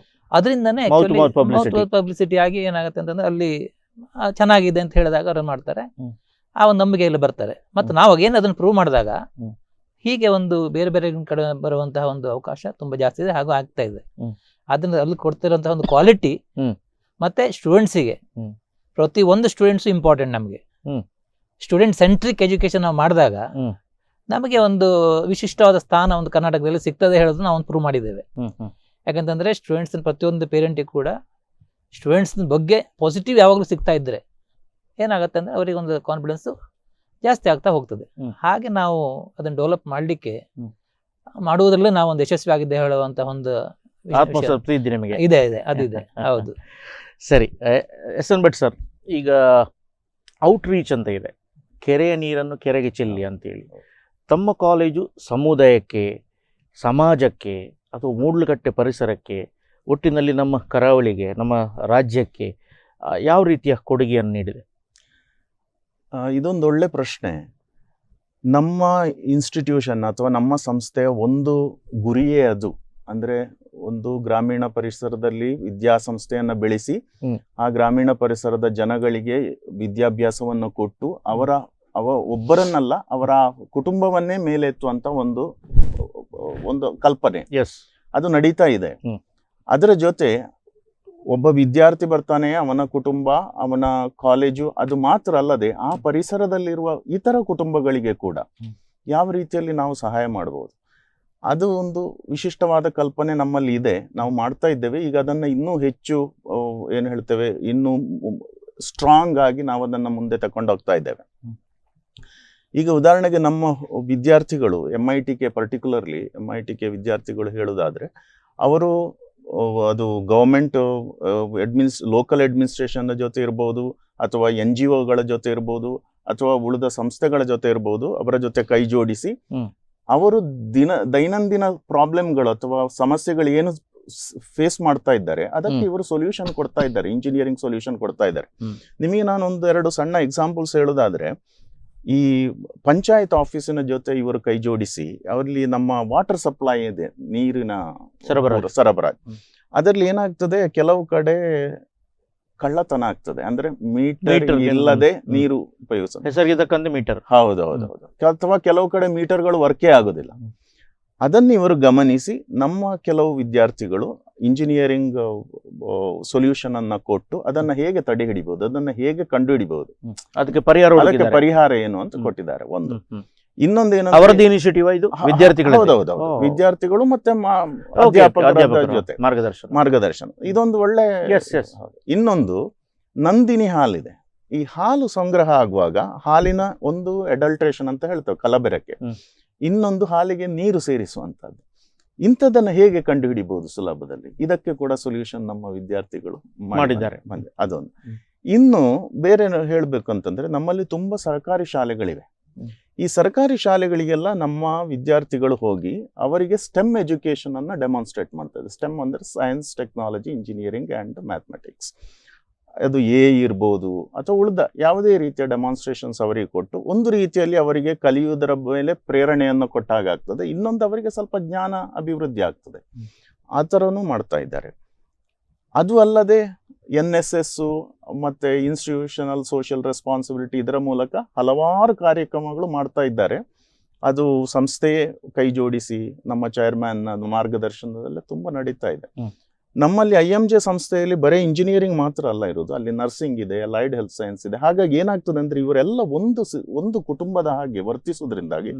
ಅದರಿಂದನೇ ಪಬ್ಲಿಸಿಟಿ ಆಗಿ ಏನಾಗುತ್ತೆ ಅಂತಂದ್ರೆ ಅಲ್ಲಿ ಚೆನ್ನಾಗಿದೆ ಅಂತ ಹೇಳಿದಾಗ ಅವ್ರು ಮಾಡ್ತಾರೆ, ಆ ಒಂದು ನಂಬಿಕೆಯಲ್ಲಿ ಬರ್ತಾರೆ. ಮತ್ತು ನಾವು ಏನು ಅದನ್ನು ಪ್ರೂವ್ ಮಾಡಿದಾಗ ಹೀಗೆ ಒಂದು ಬೇರೆ ಬೇರೆ ಕಡೆ ಬರುವಂತಹ ಒಂದು ಅವಕಾಶ ತುಂಬಾ ಜಾಸ್ತಿ ಇದೆ, ಹಾಗೂ ಆಗ್ತಾ ಇದೆ. ಅದನ್ನ ಅಲ್ಲಿ ಕೊಡ್ತಿರುವಂತಹ ಒಂದು ಕ್ವಾಲಿಟಿ ಮತ್ತೆ ಸ್ಟೂಡೆಂಟ್ಸಿಗೆ, ಪ್ರತಿ ಒಂದು ಸ್ಟೂಡೆಂಟ್ಸು ಇಂಪಾರ್ಟೆಂಟ್. ನಮಗೆ ಸ್ಟೂಡೆಂಟ್ ಸೆಂಟ್ರಿಕ್ ಎಜುಕೇಶನ್ ನಾವು ಮಾಡಿದಾಗ ನಮಗೆ ಒಂದು ವಿಶಿಷ್ಟವಾದ ಸ್ಥಾನ ಒಂದು ಕರ್ನಾಟಕದಲ್ಲಿ ಸಿಗ್ತದೆ ಹೇಳೋದು ನಾವು ಒಂದು ಪ್ರೂವ್ ಮಾಡಿದ್ದೇವೆ. ಯಾಕಂತಂದ್ರೆ ಸ್ಟೂಡೆಂಟ್ಸ್ ಪ್ರತಿಯೊಂದು ಪೇರೆಂಟಿಗೆ ಕೂಡ ಸ್ಟೂಡೆಂಟ್ಸ್ ಬಗ್ಗೆ ಪಾಸಿಟಿವ್ ಯಾವಾಗಲೂ ಸಿಗ್ತಾ ಇದ್ರೆ ಏನಾಗುತ್ತೆ ಅಂದ್ರೆ ಅವರಿಗೆ ಒಂದು ಕಾನ್ಫಿಡೆನ್ಸ್ ಜಾಸ್ತಿ ಆಗ್ತಾ ಹೋಗ್ತದೆ. ಹಾಗೆ ನಾವು ಅದನ್ನು ಡೆವಲಪ್ ಮಾಡಲಿಕ್ಕೆ ಮಾಡುವುದರಲ್ಲೇ ನಾವು ಒಂದು ಯಶಸ್ವಿ ಆಗಿದ್ದೆ ಹೇಳುವಂತ ಒಂದು ಆತ್ಮತೃಪ್ತಿ ಇದೆ ನಿಮಗೆ. ಇದೆ ಅದಿದೆ. ಹೌದು. ಸರಿ, SN ಭಟ್ ಸರ್, ಈಗ ಔಟ್ ರೀಚ್ ಅಂತ ಇದೆ, ಕೆರೆಯ ನೀರನ್ನು ಕೆರೆಗೆ ಚೆಲ್ಲಿ ಅಂತೇಳಿ. ತಮ್ಮ ಕಾಲೇಜು ಸಮುದಾಯಕ್ಕೆ, ಸಮಾಜಕ್ಕೆ ಅಥವಾ ಮೂಡ್ಲಕಟ್ಟೆ ಪರಿಸರಕ್ಕೆ, ಒಟ್ಟಿನಲ್ಲಿ ನಮ್ಮ ಕರಾವಳಿಗೆ, ನಮ್ಮ ರಾಜ್ಯಕ್ಕೆ ಯಾವ ರೀತಿಯ ಕೊಡುಗೆಯನ್ನು ನೀಡಿದೆ? ಇದೊಂದು ಒಳ್ಳೆ ಪ್ರಶ್ನೆ. ನಮ್ಮ ಇನ್ಸ್ಟಿಟ್ಯೂಷನ್ ಅಥವಾ ನಮ್ಮ ಸಂಸ್ಥೆಯ ಒಂದು ಗುರಿಯೇ ಅದು. ಅಂದರೆ ಒಂದು ಗ್ರಾಮೀಣ ಪರಿಸರದಲ್ಲಿ ವಿದ್ಯಾಸಂಸ್ಥೆಯನ್ನು ಬೆಳೆಸಿ ಆ ಗ್ರಾಮೀಣ ಪರಿಸರದ ಜನಗಳಿಗೆ ವಿದ್ಯಾಭ್ಯಾಸವನ್ನು ಕೊಟ್ಟು ಒಬ್ಬರನ್ನಲ್ಲ ಅವರ ಕುಟುಂಬವನ್ನೇ ಮೇಲೆತ್ತುವಂತ ಒಂದು ಕಲ್ಪನೆ ಅದು ನಡೀತಾ ಇದೆ. ಅದರ ಜೊತೆ ಒಬ್ಬ ವಿದ್ಯಾರ್ಥಿ ಬರ್ತಾನೆ, ಅವನ ಕುಟುಂಬ, ಅವನ ಕಾಲೇಜು, ಅದು ಮಾತ್ರ ಅಲ್ಲದೆ ಆ ಪರಿಸರದಲ್ಲಿರುವ ಇತರ ಕುಟುಂಬಗಳಿಗೆ ಕೂಡ ಯಾವ ರೀತಿಯಲ್ಲಿ ನಾವು ಸಹಾಯ ಮಾಡಬಹುದು, ಅದು ಒಂದು ವಿಶಿಷ್ಟವಾದ ಕಲ್ಪನೆ ನಮ್ಮಲ್ಲಿ ಇದೆ. ನಾವು ಮಾಡ್ತಾ ಇದ್ದೇವೆ. ಈಗ ಅದನ್ನು ಇನ್ನೂ ಹೆಚ್ಚು ಏನು ಹೇಳ್ತೇವೆ, ಇನ್ನೂ ಸ್ಟ್ರಾಂಗ್ ಆಗಿ ನಾವು ಅದನ್ನು ಮುಂದೆ ತಕೊಂಡು ಹೋಗ್ತಾ ಇದ್ದೇವೆ. ಈಗ ಉದಾಹರಣೆಗೆ ನಮ್ಮ ವಿದ್ಯಾರ್ಥಿಗಳು MITಗೆ ಪರ್ಟಿಕ್ಯುಲರ್ಲಿ MITಗೆ ವಿದ್ಯಾರ್ಥಿಗಳು ಹೇಳೋದಾದ್ರೆ, ಅವರು ಅದು ಗೌರ್ಮೆಂಟ್ ಲೋಕಲ್ ಅಡ್ಮಿನಿಸ್ಟ್ರೇಷನ್ ಜೊತೆ ಇರ್ಬೋದು, ಅಥವಾ NGOಗಳ ಜೊತೆ ಇರ್ಬೋದು, ಅಥವಾ ಉಳಿದ ಸಂಸ್ಥೆಗಳ ಜೊತೆ ಇರ್ಬೋದು, ಅವರ ಜೊತೆ ಕೈ ಜೋಡಿಸಿ ಅವರು ದೈನಂದಿನ ಪ್ರಾಬ್ಲಮ್ಗಳು ಅಥವಾ ಸಮಸ್ಯೆಗಳು ಏನು ಫೇಸ್ ಮಾಡ್ತಾ ಇದ್ದಾರೆ ಅದಕ್ಕೆ ಇವರು ಸೊಲ್ಯೂಷನ್ ಕೊಡ್ತಾ ಇದ್ದಾರೆ, ಇಂಜಿನಿಯರಿಂಗ್ ಸೊಲ್ಯೂಷನ್ ಕೊಡ್ತಾ ಇದ್ದಾರೆ. ನಿಮಗೆ ನಾನು ಎರಡು ಸಣ್ಣ ಎಕ್ಸಾಂಪಲ್ಸ್ ಹೇಳೋದಾದ್ರೆ, ಈ ಪಂಚಾಯತ್ ಆಫೀಸಿನ ಜೊತೆ ಇವರು ಕೈ ಜೋಡಿಸಿ ಅವರಲ್ಲಿ ನಮ್ಮ ವಾಟರ್ ಸಪ್ಲೈ ಇದೆ, ನೀರಿನ ಸರಬರಾಜು, ಅದರಲ್ಲಿ ಏನಾಗ್ತದೆ, ಕೆಲವು ಕಡೆ ಕಳ್ಳತನ ಆಗ್ತದೆ. ಅಂದ್ರೆ ಮೀಟರ್ ಇಲ್ಲದೆ ನೀರು ಉಪಯೋಗಿಸ ಹೆಸರಿಗೆ ತಕ್ಕಂತೆ ಮೀಟರ್. ಹೌದೌದು. ಅಥವಾ ಕೆಲವು ಕಡೆ ಮೀಟರ್ಗಳು ವರ್ಕೇ ಆಗೋದಿಲ್ಲ. ಅದನ್ನು ಇವರು ಗಮನಿಸಿ ನಮ್ಮ ಕೆಲವು ವಿದ್ಯಾರ್ಥಿಗಳು ಇಂಜಿನಿಯರಿಂಗ್ ಸೊಲ್ಯೂಷನ್ ಅನ್ನ ಕೊಟ್ಟು ಅದನ್ನ ಹೇಗೆ ತಡೆ ಹಿಡಿಬಹುದು, ಅದನ್ನ ಹೇಗೆ ಕಂಡು ಹಿಡಿಬಹುದು, ಅದಕ್ಕೆ ಪರಿಹಾರ ಏನು ಅಂತ ಕೊಟ್ಟಿದ್ದಾರೆ. ಒಂದು ಇನ್ನೊಂದೇನು ಅವರದ್ದು ಇನಿಷಿಯೇಟಿವ್, ಇದು ವಿದ್ಯಾರ್ಥಿಗಳು ಮತ್ತೆ ಅಧ್ಯಾಪಕರ ಜೊತೆ ಮಾರ್ಗದರ್ಶನ. ಇದೊಂದು ಒಳ್ಳೆ. ಇನ್ನೊಂದು ನಂದಿನಿ ಹಾಲ್ ಇದೆ. ಈ ಹಾಲು ಸಂಗ್ರಹ ಆಗುವಾಗ ಹಾಲಿನ ಒಂದು ಅಡಲ್ಟ್ರೇಷನ್ ಅಂತ ಹೇಳ್ತೇವೆ, ಕಲಬೆರಕೆ, ಇನ್ನೊಂದು ಹಾಲಿಗೆ ನೀರು ಸೇರಿಸುವಂತದ್ದು. ಇಂಥದ್ದನ್ನು ಹೇಗೆ ಕಂಡುಹಿಡಿಬಹುದು ಸುಲಭದಲ್ಲಿ? ಇದಕ್ಕೆ ಕೂಡ ಸೊಲ್ಯೂಷನ್ ನಮ್ಮ ವಿದ್ಯಾರ್ಥಿಗಳು ಮಾಡಿದ್ದಾರೆ. ಅದೊಂದು. ಇನ್ನು ಬೇರೆ ಹೇಳಬೇಕು ಅಂತಂದ್ರೆ, ನಮ್ಮಲ್ಲಿ ತುಂಬಾ ಸರ್ಕಾರಿ ಶಾಲೆಗಳಿವೆ. ಈ ಸರ್ಕಾರಿ ಶಾಲೆಗಳಿಗೆಲ್ಲ ನಮ್ಮ ವಿದ್ಯಾರ್ಥಿಗಳು ಹೋಗಿ ಅವರಿಗೆ ಸ್ಟೆಮ್ ಎಜುಕೇಶನ್ ಅನ್ನ ಡೆಮಾನ್ಸ್ಟ್ರೇಟ್ ಮಾಡ್ತಾರೆ. ಸ್ಟೆಮ್ ಅಂದ್ರೆ science, technology, engineering and mathematics. ಅದು ಇರ್ಬೋದು ಅಥವಾ ಉಳಿದ ಯಾವುದೇ ರೀತಿಯ ಡೆಮಾನ್ಸ್ಟ್ರೇಷನ್ಸ್ ಅವರಿಗೆ ಕೊಟ್ಟು ಒಂದು ರೀತಿಯಲ್ಲಿ ಅವರಿಗೆ ಕಲಿಯುವುದರ ಮೇಲೆ ಪ್ರೇರಣೆಯನ್ನು ಕೊಟ್ಟಾಗ ಆಗ್ತದೆ, ಇನ್ನೊಂದು ಅವರಿಗೆ ಸ್ವಲ್ಪ ಜ್ಞಾನ ಅಭಿವೃದ್ಧಿ ಆಗ್ತದೆ. ಆ ಥರನೂ ಮಾಡ್ತಾ ಇದ್ದಾರೆ. ಅದು ಅಲ್ಲದೆ NSS ಮತ್ತೆ ಇನ್ಸ್ಟಿಟ್ಯೂಷನಲ್ ಸೋಷಿಯಲ್ ರೆಸ್ಪಾನ್ಸಿಬಿಲಿಟಿ, ಇದರ ಮೂಲಕ ಹಲವಾರು ಕಾರ್ಯಕ್ರಮಗಳು ಮಾಡ್ತಾ ಇದ್ದಾರೆ. ಅದು ಸಂಸ್ಥೆಯೇ ಕೈ ಜೋಡಿಸಿ ನಮ್ಮ ಚೇರ್ಮನ್ ಮಾರ್ಗದರ್ಶನದಲ್ಲೇ ತುಂಬ ನಡೀತಾ ಇದೆ. ನಮ್ಮಲ್ಲಿ IMJ ಸಂಸ್ಥೆಯಲ್ಲಿ ಬರೀ ಇಂಜಿನಿಯರಿಂಗ್ ಮಾತ್ರ ಅಲ್ಲ ಇರೋದು, ಅಲ್ಲಿ ನರ್ಸಿಂಗ್ ಇದೆ, ಅಲೈಡ್ ಹೆಲ್ತ್ ಸೈನ್ಸ್ ಇದೆ. ಹಾಗಾಗಿ ಏನಾಗ್ತದೆ ಅಂದ್ರೆ, ಇವರೆಲ್ಲ ಒಂದು ಕುಟುಂಬದ ಹಾಗೆ ವರ್ತಿಸುವುದರಿಂದಾಗಿ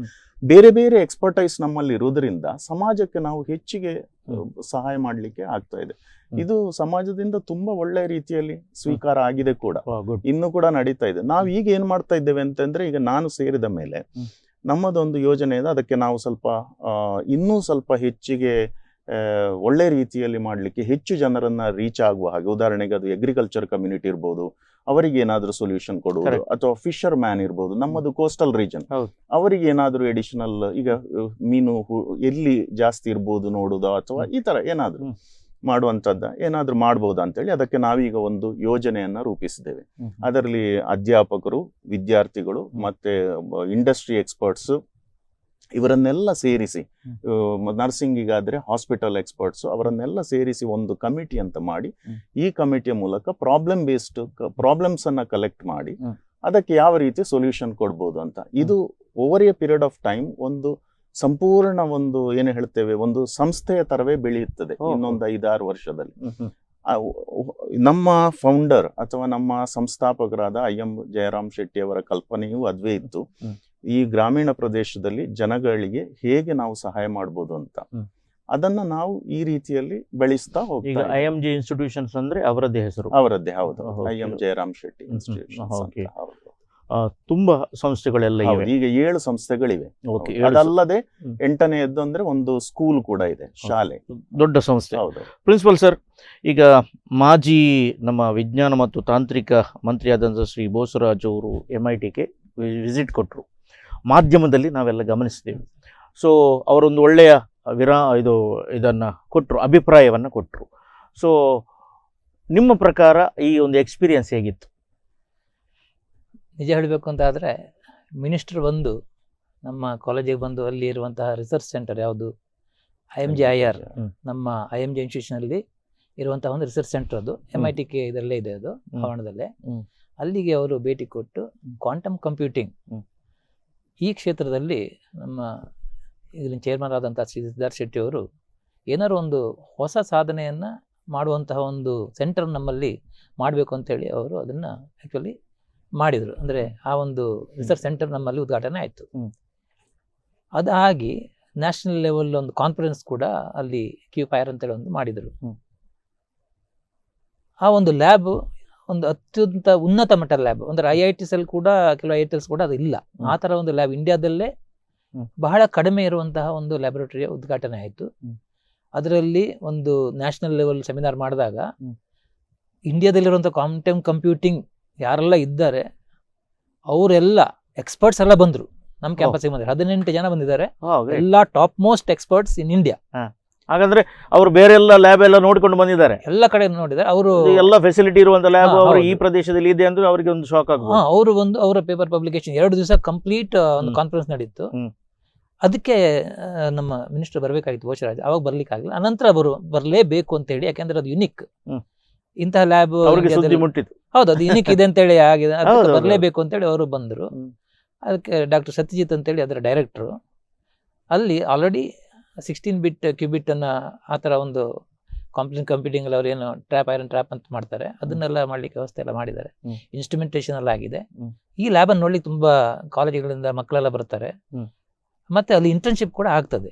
ಬೇರೆ ಬೇರೆ ಎಕ್ಸ್ಪರ್ಟೈಸ್ ನಮ್ಮಲ್ಲಿ ಇರುವುದರಿಂದ ಸಮಾಜಕ್ಕೆ ನಾವು ಹೆಚ್ಚಿಗೆ ಸಹಾಯ ಮಾಡಲಿಕ್ಕೆ ಆಗ್ತಾ ಇದೆ. ಇದು ಸಮಾಜದಿಂದ ತುಂಬಾ ಒಳ್ಳೆ ರೀತಿಯಲ್ಲಿ ಸ್ವೀಕಾರ ಆಗಿದೆ ಕೂಡ, ಇನ್ನು ಕೂಡ ನಡೀತಾ ಇದೆ. ನಾವು ಈಗ ಏನ್ ಮಾಡ್ತಾ ಇದ್ದೇವೆ ಅಂತಂದ್ರೆ, ಈಗ ನಾನು ಸೇರಿದ ಮೇಲೆ ನಮ್ಮದೊಂದು ಯೋಜನೆ ಇದೆ. ಅದಕ್ಕೆ ನಾವು ಸ್ವಲ್ಪ ಇನ್ನೂ ಸ್ವಲ್ಪ ಹೆಚ್ಚಿಗೆ ಒಳ್ಳೆ ರೀತಿಯಲ್ಲಿ ಮಾಡಲಿಕ್ಕೆ, ಹೆಚ್ಚು ಜನರನ್ನ ರೀಚ್ ಆಗುವ ಹಾಗೆ, ಉದಾಹರಣೆಗೆ ಅದು ಅಗ್ರಿಕಲ್ಚರ್ ಕಮ್ಯುನಿಟಿ ಇರ್ಬೋದು, ಅವರಿಗೆ ಏನಾದರೂ ಸೊಲ್ಯೂಷನ್ ಕೊಡುವುದು, ಅಥವಾ ಫಿಶರ್ ಮ್ಯಾನ್ ಇರ್ಬೋದು, ನಮ್ಮದು ಕೋಸ್ಟಲ್ ರೀಜನ್, ಅವರಿಗೆ ಏನಾದರೂ ಎಡಿಷನಲ್, ಈಗ ಮೀನು ಎಲ್ಲಿ ಜಾಸ್ತಿ ಇರ್ಬೋದು ನೋಡುವುದಾ, ಅಥವಾ ಈ ತರ ಏನಾದರೂ ಮಾಡುವಂಥದ್ದು ಏನಾದರೂ ಮಾಡ್ಬೋದಾ ಅಂತೇಳಿ ಅದಕ್ಕೆ ನಾವೀಗ ಒಂದು ಯೋಜನೆಯನ್ನ ರೂಪಿಸಿದ್ದೇವೆ. ಅದರಲ್ಲಿ ಅಧ್ಯಾಪಕರು, ವಿದ್ಯಾರ್ಥಿಗಳು ಮತ್ತೆ ಇಂಡಸ್ಟ್ರಿ ಎಕ್ಸ್ಪರ್ಟ್ಸ್ ಇವರನ್ನೆಲ್ಲ ಸೇರಿಸಿ, ನರ್ಸಿಂಗಿಗಾದ್ರೆ ಹಾಸ್ಪಿಟಲ್ ಎಕ್ಸ್ಪರ್ಟ್ಸ್, ಅವರನ್ನೆಲ್ಲ ಸೇರಿಸಿ ಒಂದು ಕಮಿಟಿ ಅಂತ ಮಾಡಿ, ಈ ಕಮಿಟಿಯ ಮೂಲಕ ಪ್ರಾಬ್ಲಮ್ಸ್ ಅನ್ನ ಕಲೆಕ್ಟ್ ಮಾಡಿ ಅದಕ್ಕೆ ಯಾವ ರೀತಿ ಸೊಲ್ಯೂಷನ್ ಕೊಡ್ಬೋದು ಅಂತ. ಇದು over A period of time ಒಂದು ಸಂಪೂರ್ಣ ಒಂದು ಏನು ಹೇಳ್ತೇವೆ, ಒಂದು ಸಂಸ್ಥೆಯ ತರವೇ ಬೆಳೆಯುತ್ತದೆ ಇನ್ನೊಂದು 5-6 ವರ್ಷದಲ್ಲಿ. ನಮ್ಮ ಫೌಂಡರ್ ಅಥವಾ ನಮ್ಮ ಸಂಸ್ಥಾಪಕರಾದ IM ಜಯರಾಮ್ ಶೆಟ್ಟಿ ಅವರ ಕಲ್ಪನೆಯೂ ಅದುವೇ ಇತ್ತು. ಈ ಗ್ರಾಮೀಣ ಪ್ರದೇಶದಲ್ಲಿ ಜನಗಳಿಗೆ ಹೇಗೆ ನಾವು ಸಹಾಯ ಮಾಡ್ಬೋದು ಅಂತ, ಅದನ್ನ ನಾವು ಈ ರೀತಿಯಲ್ಲಿ ಬೆಳೆಸ್ತಾ ಹೋಗ್ತೀವಿ. IMJ ಇನ್ಸ್ಟಿಟ್ಯೂಷನ್ಸ್ ಅಂದ್ರೆ ಅವರದ್ದೇ ಹೆಸರು? ಅವರದ್ದೇ, ಹೌದು. IM Jayaram Shetty institution. ತುಂಬಾ ಸಂಸ್ಥೆಗಳೆಲ್ಲ ಇವೆ. ಈಗ 7 ಸಂಸ್ಥೆಗಳಿವೆ. ಅದಲ್ಲದೆ 8ನೇದ್ದು ಅಂದ್ರೆ ಒಂದು ಸ್ಕೂಲ್ ಕೂಡ ಇದೆ, ಶಾಲೆ, ದೊಡ್ಡ ಸಂಸ್ಥೆ. ಪ್ರಿನ್ಸಿಪಲ್ ಸರ್, ಈಗ ಮಾಜಿ ನಮ್ಮ ವಿಜ್ಞಾನ ಮತ್ತು ತಾಂತ್ರಿಕ ಮಂತ್ರಿಯಾದಂಥ ಶ್ರೀ ಬೋಸರಾಜ್ ಅವರು MITಗೆ ವಿಸಿಟ್ ಕೊಟ್ಟರು. ಮಾಧ್ಯಮದಲ್ಲಿ ನಾವೆಲ್ಲ ಗಮನಿಸಿದ್ದೇವೆ. ಸೊ ಅವರೊಂದು ಒಳ್ಳೆಯ ಇದನ್ನು ಕೊಟ್ಟರು, ಅಭಿಪ್ರಾಯವನ್ನು ಕೊಟ್ಟರು. ಸೊ ನಿಮ್ಮ ಪ್ರಕಾರ ಈ ಒಂದು ಎಕ್ಸ್ಪೀರಿಯನ್ಸ್ ಹೇಗಿತ್ತು? ನಿಜ ಹೇಳಬೇಕು ಅಂತ ಆದರೆ, ಮಿನಿಸ್ಟರ್ ಬಂದು ನಮ್ಮ ಕಾಲೇಜಿಗೆ ಬಂದು ಅಲ್ಲಿ ಇರುವಂತಹ ರಿಸರ್ಚ್ ಸೆಂಟರ್ ಯಾವುದು, IMJIR, ನಮ್ಮ IMJ ಇನ್ಸ್ಟಿಟ್ಯೂಷನಲ್ಲಿ ಇರುವಂತಹ ಒಂದು ರಿಸರ್ಚ್ ಸೆಂಟರ್, ಅದು MITK ಇದರಲ್ಲೇ ಇದೆ, ಅದು ಆವರಣದಲ್ಲೇ. ಅಲ್ಲಿಗೆ ಅವರು ಭೇಟಿ ಕೊಟ್ಟು ಕ್ವಾಂಟಮ್ ಕಂಪ್ಯೂಟಿಂಗ್ ಈ ಕ್ಷೇತ್ರದಲ್ಲಿ ನಮ್ಮ ಇದರ ಚೇರ್ಮನ್ ಆದಂಥ ಶ್ರೀ ಸಿದ್ಧಾರ್ಥ ಶೆಟ್ಟಿ ಅವರು ಏನಾದ್ರು ಒಂದು ಹೊಸ ಸಾಧನೆಯನ್ನು ಮಾಡುವಂತಹ ಒಂದು ಸೆಂಟರ್ ನಮ್ಮಲ್ಲಿ ಮಾಡಬೇಕು ಅಂತೇಳಿ ಅವರು ಅದನ್ನು ಆ್ಯಕ್ಚುಲಿ ಮಾಡಿದರು. ಅಂದರೆ ಆ ಒಂದು ರಿಸರ್ಚ್ ಸೆಂಟರ್ ನಮ್ಮಲ್ಲಿ ಉದ್ಘಾಟನೆ ಆಯಿತು. ಅದಾಗಿ ನ್ಯಾಷನಲ್ ಲೆವೆಲ್ ಒಂದು ಕಾನ್ಫರೆನ್ಸ್ ಕೂಡ ಅಲ್ಲಿ QFIR ಅಂತೇಳಿ ಒಂದು ಮಾಡಿದರು. ಆ ಒಂದು ಲ್ಯಾಬ್ ಒಂದು ಅತ್ಯಂತ ಉನ್ನತ ಮಟ್ಟದ ಲ್ಯಾಬ್, ಅಂದರೆ IITs ಅಲ್ಲಿ ಕೂಡ, ಕೆಲವು IITs ಕೂಡ ಅದು ಇಲ್ಲ. ಆ ಥರ ಒಂದು ಲ್ಯಾಬ್ ಇಂಡಿಯಾದಲ್ಲೇ ಬಹಳ ಕಡಿಮೆ ಇರುವಂತಹ ಒಂದು ಲ್ಯಾಬೊರೇಟರಿಯ ಉದ್ಘಾಟನೆ ಆಯಿತು. ಅದರಲ್ಲಿ ಒಂದು ನ್ಯಾಷನಲ್ ಲೆವೆಲ್ ಸೆಮಿನಾರ್ ಮಾಡಿದಾಗ ಇಂಡಿಯಾದಲ್ಲಿರುವಂಥ ಕ್ವಾಂಟಮ್ ಕಂಪ್ಯೂಟಿಂಗ್ ಯಾರೆಲ್ಲ ಇದ್ದಾರೆ ಅವರೆಲ್ಲ ಎಕ್ಸ್ಪರ್ಟ್ಸ್ ಎಲ್ಲ ಬಂದರು ನಮ್ಮ ಕ್ಯಾಂಪಸ್ಗೆ. ಬಂದರೆ 18 ಜನ ಬಂದಿದ್ದಾರೆ, ಎಲ್ಲ top most experts in India. ಹಾಗಾದ್ರೆ ಅವರು ಬೇರೆ ಎಲ್ಲ ಲ್ಯಾಬ್ ಎಲ್ಲ ನೋಡಿಕೊಂಡು ಬಂದಿದ್ದಾರೆ, ಎಲ್ಲ ಕಡೆ ನೋಡಿದ್ದಾರೆ. ಅವರು ಎಲ್ಲ ಫೆಸಿಲಿಟಿ ಇರುವಂತ ಲ್ಯಾಬ್ ಅವರು ಈ ಪ್ರದೇಶದಲ್ಲಿ ಇದೆ ಅಂದ್ರೆ ಅವರಿಗೆ ಒಂದು ಶಾಕ್ ಆಗ್ಬೋದು. ಅವರು ಬಂದು ಅವರ ಪೇಪರ್ ಪಬ್ಲಿಕೇಶನ್ 2 ದಿವಸ ಕಂಪ್ಲೀಟ್ ಒಂದು ಕಾನ್ಫರೆನ್ಸ್ ನಡೀತು. ಅದಕ್ಕೆ ನಮ್ಮ ಮಿನಿಸ್ಟರ್ ಬರಬೇಕಾಗಿತ್ತು ಬೋಸರಾಜ್, ಅವಾಗ ಬರ್ಲಿಕ್ಕಾಗಲಿಲ್ಲ. ಅನಂತರ ಬರಲೇಬೇಕು ಅಂತ ಹೇಳಿ, ಯಾಕೆಂದ್ರೆ ಅದು ಯುನಿಕ್, ಇಂತಹ ಲ್ಯಾಬ್ ಮುಟ್ಟಿತ್ತು. ಹೌದು, ಅದು ಯುನಿಕ್ ಇದೆ ಅಂತೇಳಿ ಆಗಿದೆ, ಬರಲೇಬೇಕು ಅಂತೇಳಿ ಅವರು ಬಂದರು. ಅದಕ್ಕೆ ಡಾಕ್ಟರ್ ಸತ್ಯಜಿತ್ ಅಂತೇಳಿ ಅದರ ಡೈರೆಕ್ಟ್ರು, ಅಲ್ಲಿ ಆಲ್ರೆಡಿ 16 ಬಿಟ್ ಕ್ಯೂಬಿಟ್ ಅನ್ನ ಆ ಥರ ಒಂದು ಕಂಪ್ಯೂಟಿಂಗ್ ಅಲ್ಲಿ ಅವ್ರು ಏನು ಐರನ್ ಟ್ರ್ಯಾಪ್ ಅಂತ ಮಾಡ್ತಾರೆ, ಅದನ್ನೆಲ್ಲ ಮಾಡ್ಲಿಕ್ಕೆ ವ್ಯವಸ್ಥೆ ಎಲ್ಲ ಮಾಡಿದ್ದಾರೆ. ಇನ್ಸ್ಟ್ರುಮೆಂಟೇಷನ್ ಎಲ್ಲ ಆಗಿದೆ. ಈ ಲ್ಯಾಬ್ ಅನ್ನು ನೋಡ್ಲಿಕ್ಕೆ ತುಂಬಾ ಕಾಲೇಜುಗಳಿಂದ ಮಕ್ಕಳೆಲ್ಲ ಬರ್ತಾರೆ. ಮತ್ತೆ ಅಲ್ಲಿ ಇಂಟರ್ನ್ಶಿಪ್ ಕೂಡ ಆಗ್ತದೆ.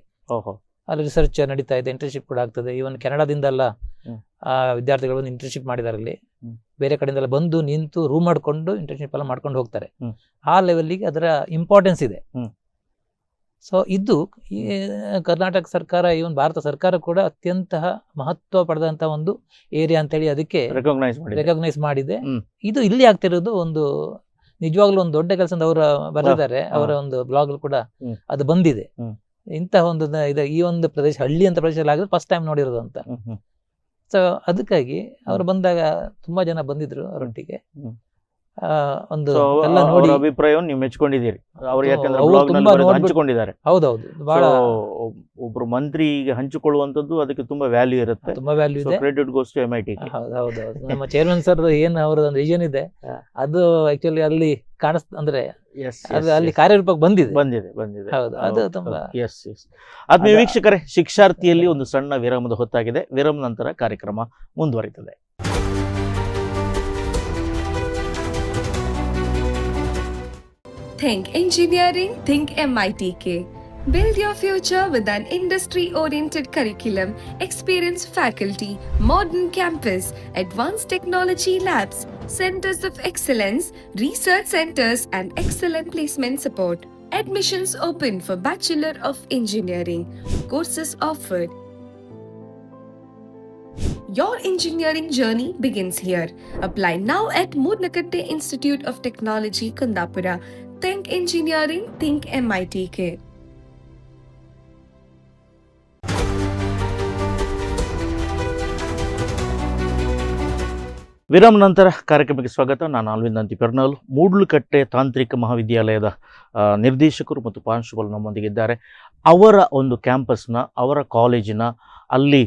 ಅಲ್ಲಿ ರಿಸರ್ಚ್ ನಡೀತಾ ಇದೆ, ಇಂಟರ್ನ್ಶಿಪ್ ಕೂಡ ಆಗ್ತದೆ. ಈವನ್ ಕೆನಡಾದಿಂದೆಲ್ಲ ವಿದ್ಯಾರ್ಥಿಗಳು ಬಂದು ಇಂಟರ್ನ್ಶಿಪ್ ಮಾಡಿದ್ದಾರೆ ಅಲ್ಲಿ. ಬೇರೆ ಕಡೆಯಿಂದೆಲ್ಲ ಬಂದು ನಿಂತು ರೂಮ್ ಮಾಡ್ಕೊಂಡು ಇಂಟರ್ನ್ಶಿಪ್ ಎಲ್ಲ ಮಾಡ್ಕೊಂಡು ಹೋಗ್ತಾರೆ. ಆ ಲೆವೆಲ್ಗೆ ಅದರ ಇಂಪಾರ್ಟೆನ್ಸ್ ಇದೆ. ಸೊ ಇದು ಈ ಕರ್ನಾಟಕ ಸರ್ಕಾರ, ಈವನ್ ಭಾರತ ಸರ್ಕಾರ ಕೂಡ ಅತ್ಯಂತ ಮಹತ್ವ ಪಡೆದಂತ ಒಂದು ಏರಿಯಾ ಅಂತೇಳಿ ಅದಕ್ಕೆ ರೆಕಗ್ನೈಸ್ ಮಾಡಿದೆ. ಇದು ಇಲ್ಲಿ ಆಗ್ತಿರೋದು ಒಂದು ನಿಜವಾಗ್ಲೂ ಒಂದು ದೊಡ್ಡ ಕೆಲಸ ಅಂತ ಅವರು ಬರೆದಿದ್ದಾರೆ. ಅವರ ಒಂದು ಬ್ಲಾಗ್ ಕೂಡ ಅದು ಬಂದಿದೆ. ಇಂತಹ ಒಂದು ಈ ಒಂದು ಪ್ರದೇಶ, ಹಳ್ಳಿ ಅಂತ ಪ್ರದೇಶದಲ್ಲಿ ಆಗಿದ್ರೆ ಫಸ್ಟ್ ಟೈಮ್ ನೋಡಿರೋದು ಅಂತ. ಸೊ ಅದಕ್ಕಾಗಿ ಅವರು ಬಂದಾಗ ತುಂಬಾ ಜನ ಬಂದಿದ್ರು ಅವರೊಟ್ಟಿಗೆ. ಒಂದು ಎಲ್ಲ ನೋಡಿ ಅಭಿಪ್ರಾಯವನ್ನು ನೀವು ಮೆಚ್ಕೊಂಡಿದ್ದೀರಿ. ಅವರು ಯಾಕಂದ್ರೆ ಹಂಚಿಕೊಂಡಿದ್ದಾರೆ. ಹೌದೌದು, ಬಹಳ ಒಬ್ರು ಮಂತ್ರಿ ಈಗ ಹಂಚಿಕೊಳ್ಳುವಂತದ್ದು ಅದಕ್ಕೆ ತುಂಬಾ ವ್ಯಾಲ್ಯೂ ಇರುತ್ತೆ. ತುಂಬಾ ವ್ಯಾಲ್ಯೂ ಇದೆ. Credit goes to MIT. ಹೌದೌದು, ನಮ್ಮ ಚೇರ್ಮನ್ ಸರ್ ಏನ್ ಅವ್ರ ಒಂದು ವಿಷನ್ ಇದೆ ಅದು ಆಕ್ಚುಲಿ ಅಲ್ಲಿ ಅಂದ್ರೆ ಅಲ್ಲಿ ಕಾರ್ಯರೂಪಕ್ಕೆ ಬಂದಿದೆ. ಹೌದು, ಅದು ತುಂಬಾ. ಆತ್ಮೀಯ ವೀಕ್ಷಕರೇ, ಶಿಕ್ಷಾರ್ಥಿಯಲ್ಲಿ ಒಂದು ಸಣ್ಣ ವಿರಾಮದ ಹೊತ್ತಾಗಿದೆ. ವಿರಾಮ ನಂತರ ಕಾರ್ಯಕ್ರಮ ಮುಂದುವರಿತದೆ. Think engineering, think MITK. Build your future with an industry-oriented curriculum, experienced faculty, modern campus, advanced technology labs, centers of excellence, research centers, and excellent placement support. Admissions open for Bachelor of Engineering. Courses offered. Your engineering journey begins here. Apply now at Moodnakatte Institute of Technology, Kundapura. Think engineering, think MITK. ವಿರಾಮ ನಂತರ ಕಾರ್ಯಕ್ರಮಕ್ಕೆ ಸ್ವಾಗತ. ನಾನು ಅಲ್ವಿಂದ್ ಅಂತಿಪೆರ್ನಾಲ್, ಮೂಡ್ಲುಕಟ್ಟೆ ತಾಂತ್ರಿಕ ಮಹಾವಿದ್ಯಾಲಯದ ನಿರ್ದೇಶಕರು ಮತ್ತು ಪ್ರಾಂಶುಪಾಲರು ನಮ್ಮೊಂದಿಗಿದ್ದಾರೆ. ಅವರ ಒಂದು ಕ್ಯಾಂಪಸ್ನ, ಅವರ ಕಾಲೇಜಿನ ಅಲ್ಲಿ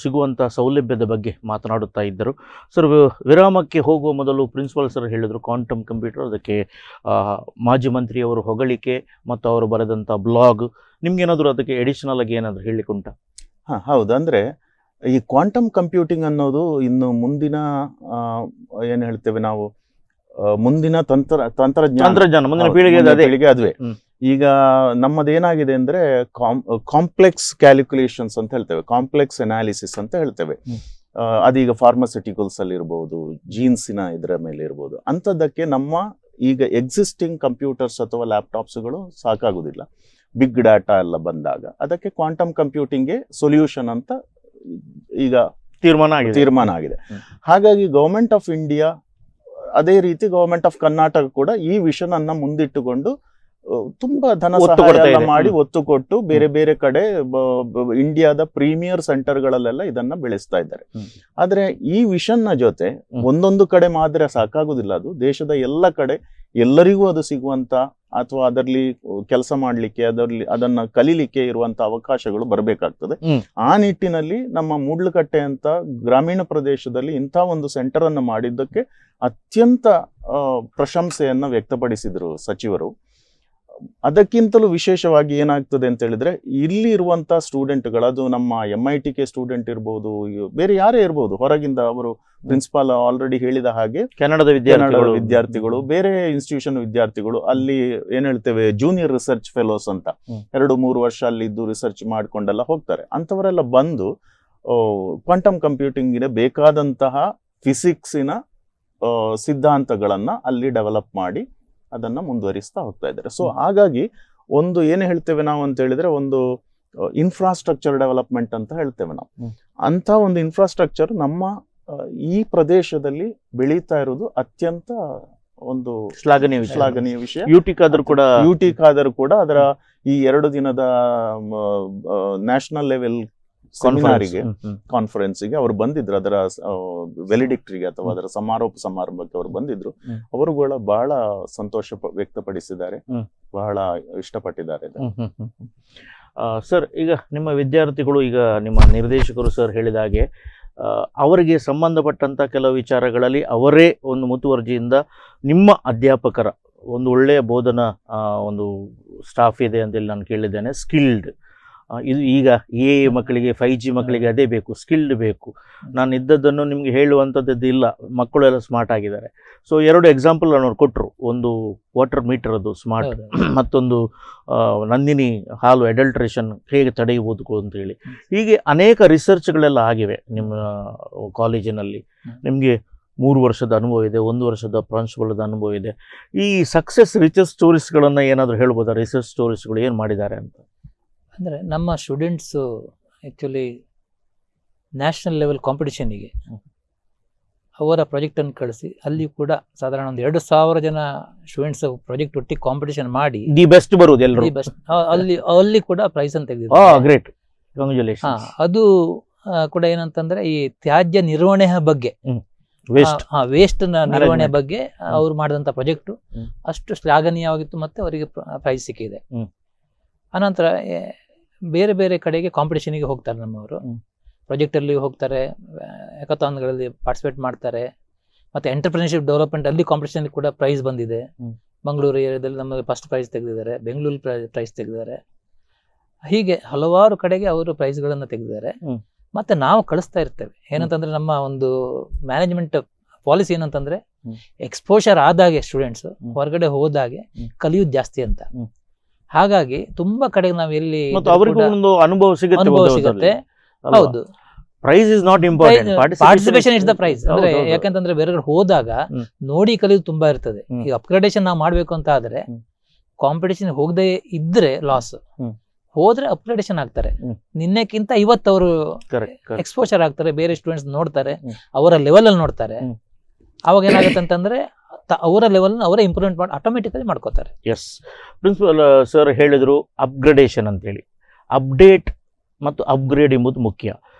ಸಿಗುವಂಥ ಸೌಲಭ್ಯದ ಬಗ್ಗೆ ಮಾತನಾಡುತ್ತಾ ಇದ್ದರು. ಸರ್, ವಿರಾಮಕ್ಕೆ ಹೋಗುವ ಮೊದಲು ಪ್ರಿನ್ಸಿಪಾಲ್ ಸರ್ ಹೇಳಿದರು ಕ್ವಾಂಟಮ್ ಕಂಪ್ಯೂಟರ್, ಅದಕ್ಕೆ ಮಾಜಿ ಮಂತ್ರಿಯವರು ಹೊಗಳಿಕೆ ಮತ್ತು ಅವರು ಬರೆದಂಥ ಬ್ಲಾಗ್. ನಿಮ್ಗೇನಾದರೂ ಅದಕ್ಕೆ ಎಡಿಷನಲ್ ಆಗಿ ಏನಾದರೂ ಹೇಳಲಿಕ್ಕುಂಟಾ? ಹೌದು, ಅಂದರೆ ಈ ಕ್ವಾಂಟಮ್ ಕಂಪ್ಯೂಟಿಂಗ್ ಅನ್ನೋದು ಇನ್ನು ಮುಂದಿನ ಏನು ಹೇಳ್ತೇವೆ ನಾವು, ಮುಂದಿನ ತಂತ್ರಜ್ಞಾನ ಮುಂದಿನ ಪೀಳಿಗೆ ಅದುವೇ. ಈಗ ನಮ್ಮದೇನಾಗಿದೆ ಅಂದ್ರೆ ಕಾಂಪ್ಲೆಕ್ಸ್ ಕ್ಯಾಲ್ಕುಲೇಷನ್ಸ್ ಅಂತ ಹೇಳ್ತೇವೆ, ಕಾಂಪ್ಲೆಕ್ಸ್ ಅನಾಲಿಸಿಸ್ ಅಂತ ಹೇಳ್ತೇವೆ. ಅದೀಗ ಫಾರ್ಮಸ್ಯೂಟಿಕಲ್ಸ್ ಅಲ್ಲಿ ಇರ್ಬೋದು, ಜೀನ್ಸಿನ ಇದರ ಮೇಲೆ ಇರ್ಬೋದು. ಅಂಥದ್ದಕ್ಕೆ ನಮ್ಮ ಈಗ ಎಕ್ಸಿಸ್ಟಿಂಗ್ ಕಂಪ್ಯೂಟರ್ಸ್ ಅಥವಾ ಲ್ಯಾಪ್ಟಾಪ್ಸ್ಗಳು ಸಾಕಾಗುದಿಲ್ಲ. ಬಿಗ್ ಡಾಟಾ ಎಲ್ಲ ಬಂದಾಗ ಅದಕ್ಕೆ ಕ್ವಾಂಟಮ್ ಕಂಪ್ಯೂಟಿಂಗ್ಗೆ ಸೊಲ್ಯೂಷನ್ ಅಂತ ಈಗ ತೀರ್ಮಾನ ಆಗಿದೆ. ಹಾಗಾಗಿ ಗವರ್ಮೆಂಟ್ ಆಫ್ ಇಂಡಿಯಾ, ಅದೇ ರೀತಿ ಗವರ್ಮೆಂಟ್ ಆಫ್ ಕರ್ನಾಟಕ ಕೂಡ ಈ ವಿಷನ್ ಅನ್ನ ಮುಂದಿಟ್ಟುಕೊಂಡು ತುಂಬಾ ಧನ ಸಹಾಯ ಮಾಡಿ ಒತ್ತು ಕೊಟ್ಟು ಬೇರೆ ಬೇರೆ ಕಡೆ ಇಂಡಿಯಾದ ಪ್ರೀಮಿಯರ್ ಸೆಂಟರ್ಗಳಲ್ಲೆಲ್ಲ ಇದನ್ನ ಬೆಳೆಸ್ತಾ ಇದ್ದಾರೆ. ಆದ್ರೆ ಈ ವಿಷನ್ ನ ಜೊತೆ ಒಂದೊಂದು ಕಡೆ ಮಾತ್ರ ಸಾಕಾಗುದಿಲ್ಲ. ಅದು ದೇಶದ ಎಲ್ಲ ಕಡೆ ಎಲ್ಲರಿಗೂ ಅದು ಸಿಗುವಂತ ಅಥವಾ ಅದರಲ್ಲಿ ಕೆಲಸ ಮಾಡ್ಲಿಕ್ಕೆ, ಅದನ್ನ ಕಲೀಲಿಕ್ಕೆ ಇರುವಂತ ಅವಕಾಶಗಳು ಬರಬೇಕಾಗ್ತದೆ. ಆ ನಿಟ್ಟಿನಲ್ಲಿ ನಮ್ಮ ಮೂಡ್ಲುಕಟ್ಟೆ ಅಂತ ಗ್ರಾಮೀಣ ಪ್ರದೇಶದಲ್ಲಿ ಇಂಥ ಒಂದು ಸೆಂಟರ್ ಅನ್ನು ಮಾಡಿದ್ದಕ್ಕೆ ಅತ್ಯಂತ ಪ್ರಶಂಸೆಯನ್ನ ವ್ಯಕ್ತಪಡಿಸಿದ್ರು ಸಚಿವರು. ಅದಕ್ಕಿಂತಲೂ ವಿಶೇಷವಾಗಿ ಏನಾಗ್ತದೆ ಅಂತ ಹೇಳಿದ್ರೆ, ಇಲ್ಲಿ ಇರುವಂತ ಸ್ಟೂಡೆಂಟ್ಗಳು, ಅದು ನಮ್ಮ MITK ಸ್ಟೂಡೆಂಟ್ ಇರ್ಬೋದು, ಬೇರೆ ಯಾರೇ ಇರ್ಬೋದು, ಹೊರಗಿಂದ ಅವರು ಪ್ರಿನ್ಸಿಪಾಲ್ ಆಲ್ರೆಡಿ ಹೇಳಿದ ಹಾಗೆ ಕನ್ನಡದ ವಿದ್ಯಾರ್ಥಿಗಳು, ಬೇರೆ ಇನ್ಸ್ಟಿಟ್ಯೂಷನ್ ವಿದ್ಯಾರ್ಥಿಗಳು, ಅಲ್ಲಿ ಏನ್ ಹೇಳ್ತೇವೆ ಜೂನಿಯರ್ ರಿಸರ್ಚ್ ಫೆಲೋಸ್ ಅಂತ 2-3 ವರ್ಷ ಅಲ್ಲಿ ಇದ್ದು ರಿಸರ್ಚ್ ಮಾಡ್ಕೊಂಡೆಲ್ಲ ಹೋಗ್ತಾರೆ. ಅಂತವರೆಲ್ಲ ಬಂದು ಕ್ವಾಂಟಮ್ ಕಂಪ್ಯೂಟಿಂಗಿನ ಬೇಕಾದಂತಹ ಫಿಸಿಕ್ಸಿನ ಸಿದ್ಧಾಂತಗಳನ್ನ ಅಲ್ಲಿ ಡೆವಲಪ್ ಮಾಡಿ ಅದನ್ನ ಮುಂದುವರಿಸ್ತಾ ಹೋಗ್ತಾ ಇದ್ದಾರೆ. ಸೊ ಹಾಗಾಗಿ ಒಂದು ಏನು ಹೇಳ್ತೇವೆ ನಾವು ಅಂತ ಹೇಳಿದ್ರೆ, ಒಂದು ಇನ್ಫ್ರಾಸ್ಟ್ರಕ್ಚರ್ ಡೆವಲಪ್ಮೆಂಟ್ ಅಂತ ಹೇಳ್ತೇವೆ ನಾವು. ಅಂತ ಒಂದು ಇನ್ಫ್ರಾಸ್ಟ್ರಕ್ಚರ್ ನಮ್ಮ ಈ ಪ್ರದೇಶದಲ್ಲಿ ಬೆಳೀತಾ ಇರೋದು ಅತ್ಯಂತ ಒಂದು ಶ್ಲಾಘನೀಯ ವಿಷಯ. ಯುಟಿಕ್ ಆದರೂ ಕೂಡ ಅದರ ಈ 2 ದಿನದ ನ್ಯಾಷನಲ್ ಲೆವೆಲ್ ಕಾನ್ಫರೆನ್ಸ್ಗೆ ಅವರು ಬಂದಿದ್ರು. ಅದರ ವೆಲಿಡಿಕ್ಟ್ರಿಗೆ ಅಥವಾ ಅದರ ಸಮಾರಂಭಕ್ಕೆ ಅವರು ಬಂದಿದ್ರು. ಅವರುಗಳ ಬಹಳ ಸಂತೋಷ ವ್ಯಕ್ತಪಡಿಸಿದ್ದಾರೆ, ಬಹಳ ಇಷ್ಟಪಟ್ಟಿದ್ದಾರೆ. ಸರ್, ಈಗ ನಿಮ್ಮ ವಿದ್ಯಾರ್ಥಿಗಳು, ಈಗ ನಿಮ್ಮ ನಿರ್ದೇಶಕರು ಸರ್ ಹೇಳಿದ ಹಾಗೆ ಅವರಿಗೆ ಸಂಬಂಧಪಟ್ಟಂತ ಕೆಲವು ವಿಚಾರಗಳಲ್ಲಿ ಅವರೇ ಒಂದು ಮುತುವರ್ಜಿಯಿಂದ ನಿಮ್ಮ ಅಧ್ಯಾಪಕರ ಒಂದು ಒಳ್ಳೆಯ ಬೋಧನಾ ಒಂದು ಸ್ಟಾಫ್ ಇದೆ ಅಂತೇಳಿ ನಾನು ಕೇಳಿದ್ದೇನೆ. ಸ್ಕಿಲ್ಡ್ ಇದು ಈಗ ಮಕ್ಕಳಿಗೆ 5G ಮಕ್ಕಳಿಗೆ ಅದೇ ಬೇಕು, ಸ್ಕಿಲ್ಡ್ ಬೇಕು. ನಾನು ಇದ್ದದ್ದನ್ನು ನಿಮಗೆ ಹೇಳುವಂಥದ್ದು ಇಲ್ಲ, ಮಕ್ಕಳು ಎಲ್ಲ ಸ್ಮಾರ್ಟ್ ಆಗಿದ್ದಾರೆ. ಸೊ 2 ಎಕ್ಸಾಂಪಲ್ ಅವ್ರು ಕೊಟ್ಟರು. ಒಂದು ವಾಟರ್ ಮೀಟರ್ ಅದು ಸ್ಮಾರ್ಟ್, ಮತ್ತೊಂದು ನಂದಿನಿ ಹಾಲು ಅಡಲ್ಟ್ರೇಷನ್ ಹೇಗೆ ತಡೆಯಬಹುದು ಅಂತೇಳಿ. ಹೀಗೆ ಅನೇಕ ರಿಸರ್ಚ್ಗಳೆಲ್ಲ ಆಗಿವೆ ನಿಮ್ಮ ಕಾಲೇಜಿನಲ್ಲಿ. ನಿಮಗೆ 3 ವರ್ಷದ ಅನುಭವ ಇದೆ, 1 ವರ್ಷದ ಪ್ರಾಂಶುಪಾಲದ ಅನುಭವ ಇದೆ. ಈ ಸಕ್ಸಸ್ ರಿಸರ್ಚ್ ಸ್ಟೋರೀಸ್ಗಳನ್ನು ಏನಾದರೂ ಹೇಳ್ಬೋದಾ? ರಿಸರ್ಚ್ ಸ್ಟೋರೀಸ್ಗಳು ಏನು ಮಾಡಿದ್ದಾರೆ ಅಂತ. ಅಂದರೆ ನಮ್ಮ ಸ್ಟೂಡೆಂಟ್ಸು ಆ್ಯಕ್ಚುಲಿ ನ್ಯಾಷನಲ್ ಲೆವೆಲ್ ಕಾಂಪಿಟಿಷನ್ನಿಗೆ ಅವರ ಪ್ರಾಜೆಕ್ಟನ್ನು ಕಳಿಸಿ, ಅಲ್ಲಿ ಕೂಡ ಸಾಧಾರಣ ಒಂದು 2,000 ಜನ ಸ್ಟೂಡೆಂಟ್ಸ್ ಪ್ರಾಜೆಕ್ಟ್ ಒಟ್ಟಿಗೆ ಕಾಂಪಿಟೇಷನ್ ಮಾಡಿ ದಿ ಬೆಸ್ಟ್ ಬರುವುದು ಎಲ್ಲರೂ. ಅಲ್ಲಿ ಕೂಡ ಪ್ರೈಸ್ ಅಂತ ತೆಗೆದಿದ್ದಾರೆ. Great, congratulation. ಅದು ಕೂಡ ಏನಂತಂದ್ರೆ ಈ ತ್ಯಾಜ್ಯ ನಿರ್ವಹಣೆ ಬಗ್ಗೆ, ವೇಸ್ಟ್ ನಿರ್ವಹಣೆ ಬಗ್ಗೆ ಅವ್ರು ಮಾಡಿದಂತ ಪ್ರಾಜೆಕ್ಟ್ ಅಷ್ಟು ಶ್ಲಾಘನೀಯವಾಗಿತ್ತು, ಮತ್ತೆ ಅವರಿಗೆ ಪ್ರೈಸ್ ಸಿಕ್ಕಿದೆ. ಅನಂತರ ಬೇರೆ ಬೇರೆ ಕಡೆಗೆ ಕಾಂಪಿಟೇಷನ್ಗೆ ಹೋಗ್ತಾರೆ ನಮ್ಮವರು. ಪ್ರಾಜೆಕ್ಟ್ ಅಲ್ಲಿ ಹೋಗ್ತಾರೆ, ಹ್ಯಾಕಥಾನ್ಗಳಲ್ಲಿ ಪಾರ್ಟಿಸಿಪೇಟ್ ಮಾಡ್ತಾರೆ, ಮತ್ತೆ ಎಂಟರ್ಪ್ರಿನರ್ಶಿಪ್ ಡೆವಲಪ್ಮೆಂಟ್ ಅಲ್ಲಿ ಕಾಂಪಿಟೇಷನ್ ಕೂಡ ಪ್ರೈಸ್ ಬಂದಿದೆ. ಮಂಗಳೂರು ಏರಿಯಾದಲ್ಲಿ ನಮಗೆ ಫಸ್ಟ್ ಪ್ರೈಸ್ ತೆಗೆದಿದ್ದಾರೆ, ಬೆಂಗಳೂರು ಪ್ರೈಸ್ ತೆಗೆದಿದ್ದಾರೆ. ಹೀಗೆ ಹಲವಾರು ಕಡೆಗೆ ಅವರು ಪ್ರೈಸ್ಗಳನ್ನು ತೆಗೆದಿದ್ದಾರೆ. ಮತ್ತೆ ನಾವು ಕಳಿಸ್ತಾ ಇರ್ತೇವೆ. ಏನಂತಂದ್ರೆ ನಮ್ಮ ಒಂದು ಮ್ಯಾನೇಜ್ಮೆಂಟ್ ಪಾಲಿಸಿ ಏನಂತಂದ್ರೆ ಎಕ್ಸ್ಪೋಷರ್ ಆದಾಗೆ ಸ್ಟೂಡೆಂಟ್ಸ್ ಹೊರಗಡೆ ಹೋದಾಗೆ ಕಲಿಯೋದು ಜಾಸ್ತಿ ಅಂತ. ಹಾಗಾಗಿ ತುಂಬಾ ಕಡೆ ನಾವು ಎಲ್ಲಿ ಅನುಭವ ಸಿಗುತ್ತೆ. ಹೌದು, prize is not important, participation is the prize. ಅಂದ್ರೆ ಯಾಕಂತಂದ್ರೆ ಬೇರೆ ಹೋದಾಗ ನೋಡಿ ಕಲಿಯೋದು ತುಂಬಾ ಇರ್ತದೆ. ಈಗ ಅಪ್ಗ್ರೇಡೇಷನ್ ನಾವು ಮಾಡ್ಬೇಕು ಅಂತ ಆದ್ರೆ ಕಾಂಪಿಟೇಷನ್ ಹೋಗದೆ ಇದ್ರೆ ಲಾಸ್, ಹೋದ್ರೆ ಅಪ್ಗ್ರೇಡೇಷನ್ ಆಗ್ತಾರೆ. ನಿನ್ನೆಕ್ಕಿಂತ ಇವತ್ತು ಅವರು ಎಕ್ಸ್ಪೋಷರ್ ಆಗ್ತಾರೆ, ಬೇರೆ ಸ್ಟೂಡೆಂಟ್ಸ್ ನೋಡ್ತಾರೆ, ಅವರ ಲೆವೆಲ್ ಅಲ್ಲಿ ನೋಡ್ತಾರೆ. ಅವಾಗ ಏನಾಗುತ್ತೆ ಅಂತಂದ್ರೆ ಅವರ ಲೆವೆಲ್ ಅವರೇ ಇಂಪ್ರೂವ್ಮೆಂಟ್ ಮಾಡಿ ಆಟೋಮೆಟಿಕಲಿ ಮಾಡ್ಕೋತಾರೆ. ಎಸ್, ಪ್ರಿನ್ಸಿಪಲ್ ಸರ್ ಹೇಳಿದ್ರು ಅಪ್ಗ್ರೇಡೇಷನ್ ಅಂತೇಳಿ. ಅಪ್ಡೇಟ್ ಮತ್ತು ಅಪ್ಗ್ರೇಡ್ ಎಂಬುದು ಮುಖ್ಯ.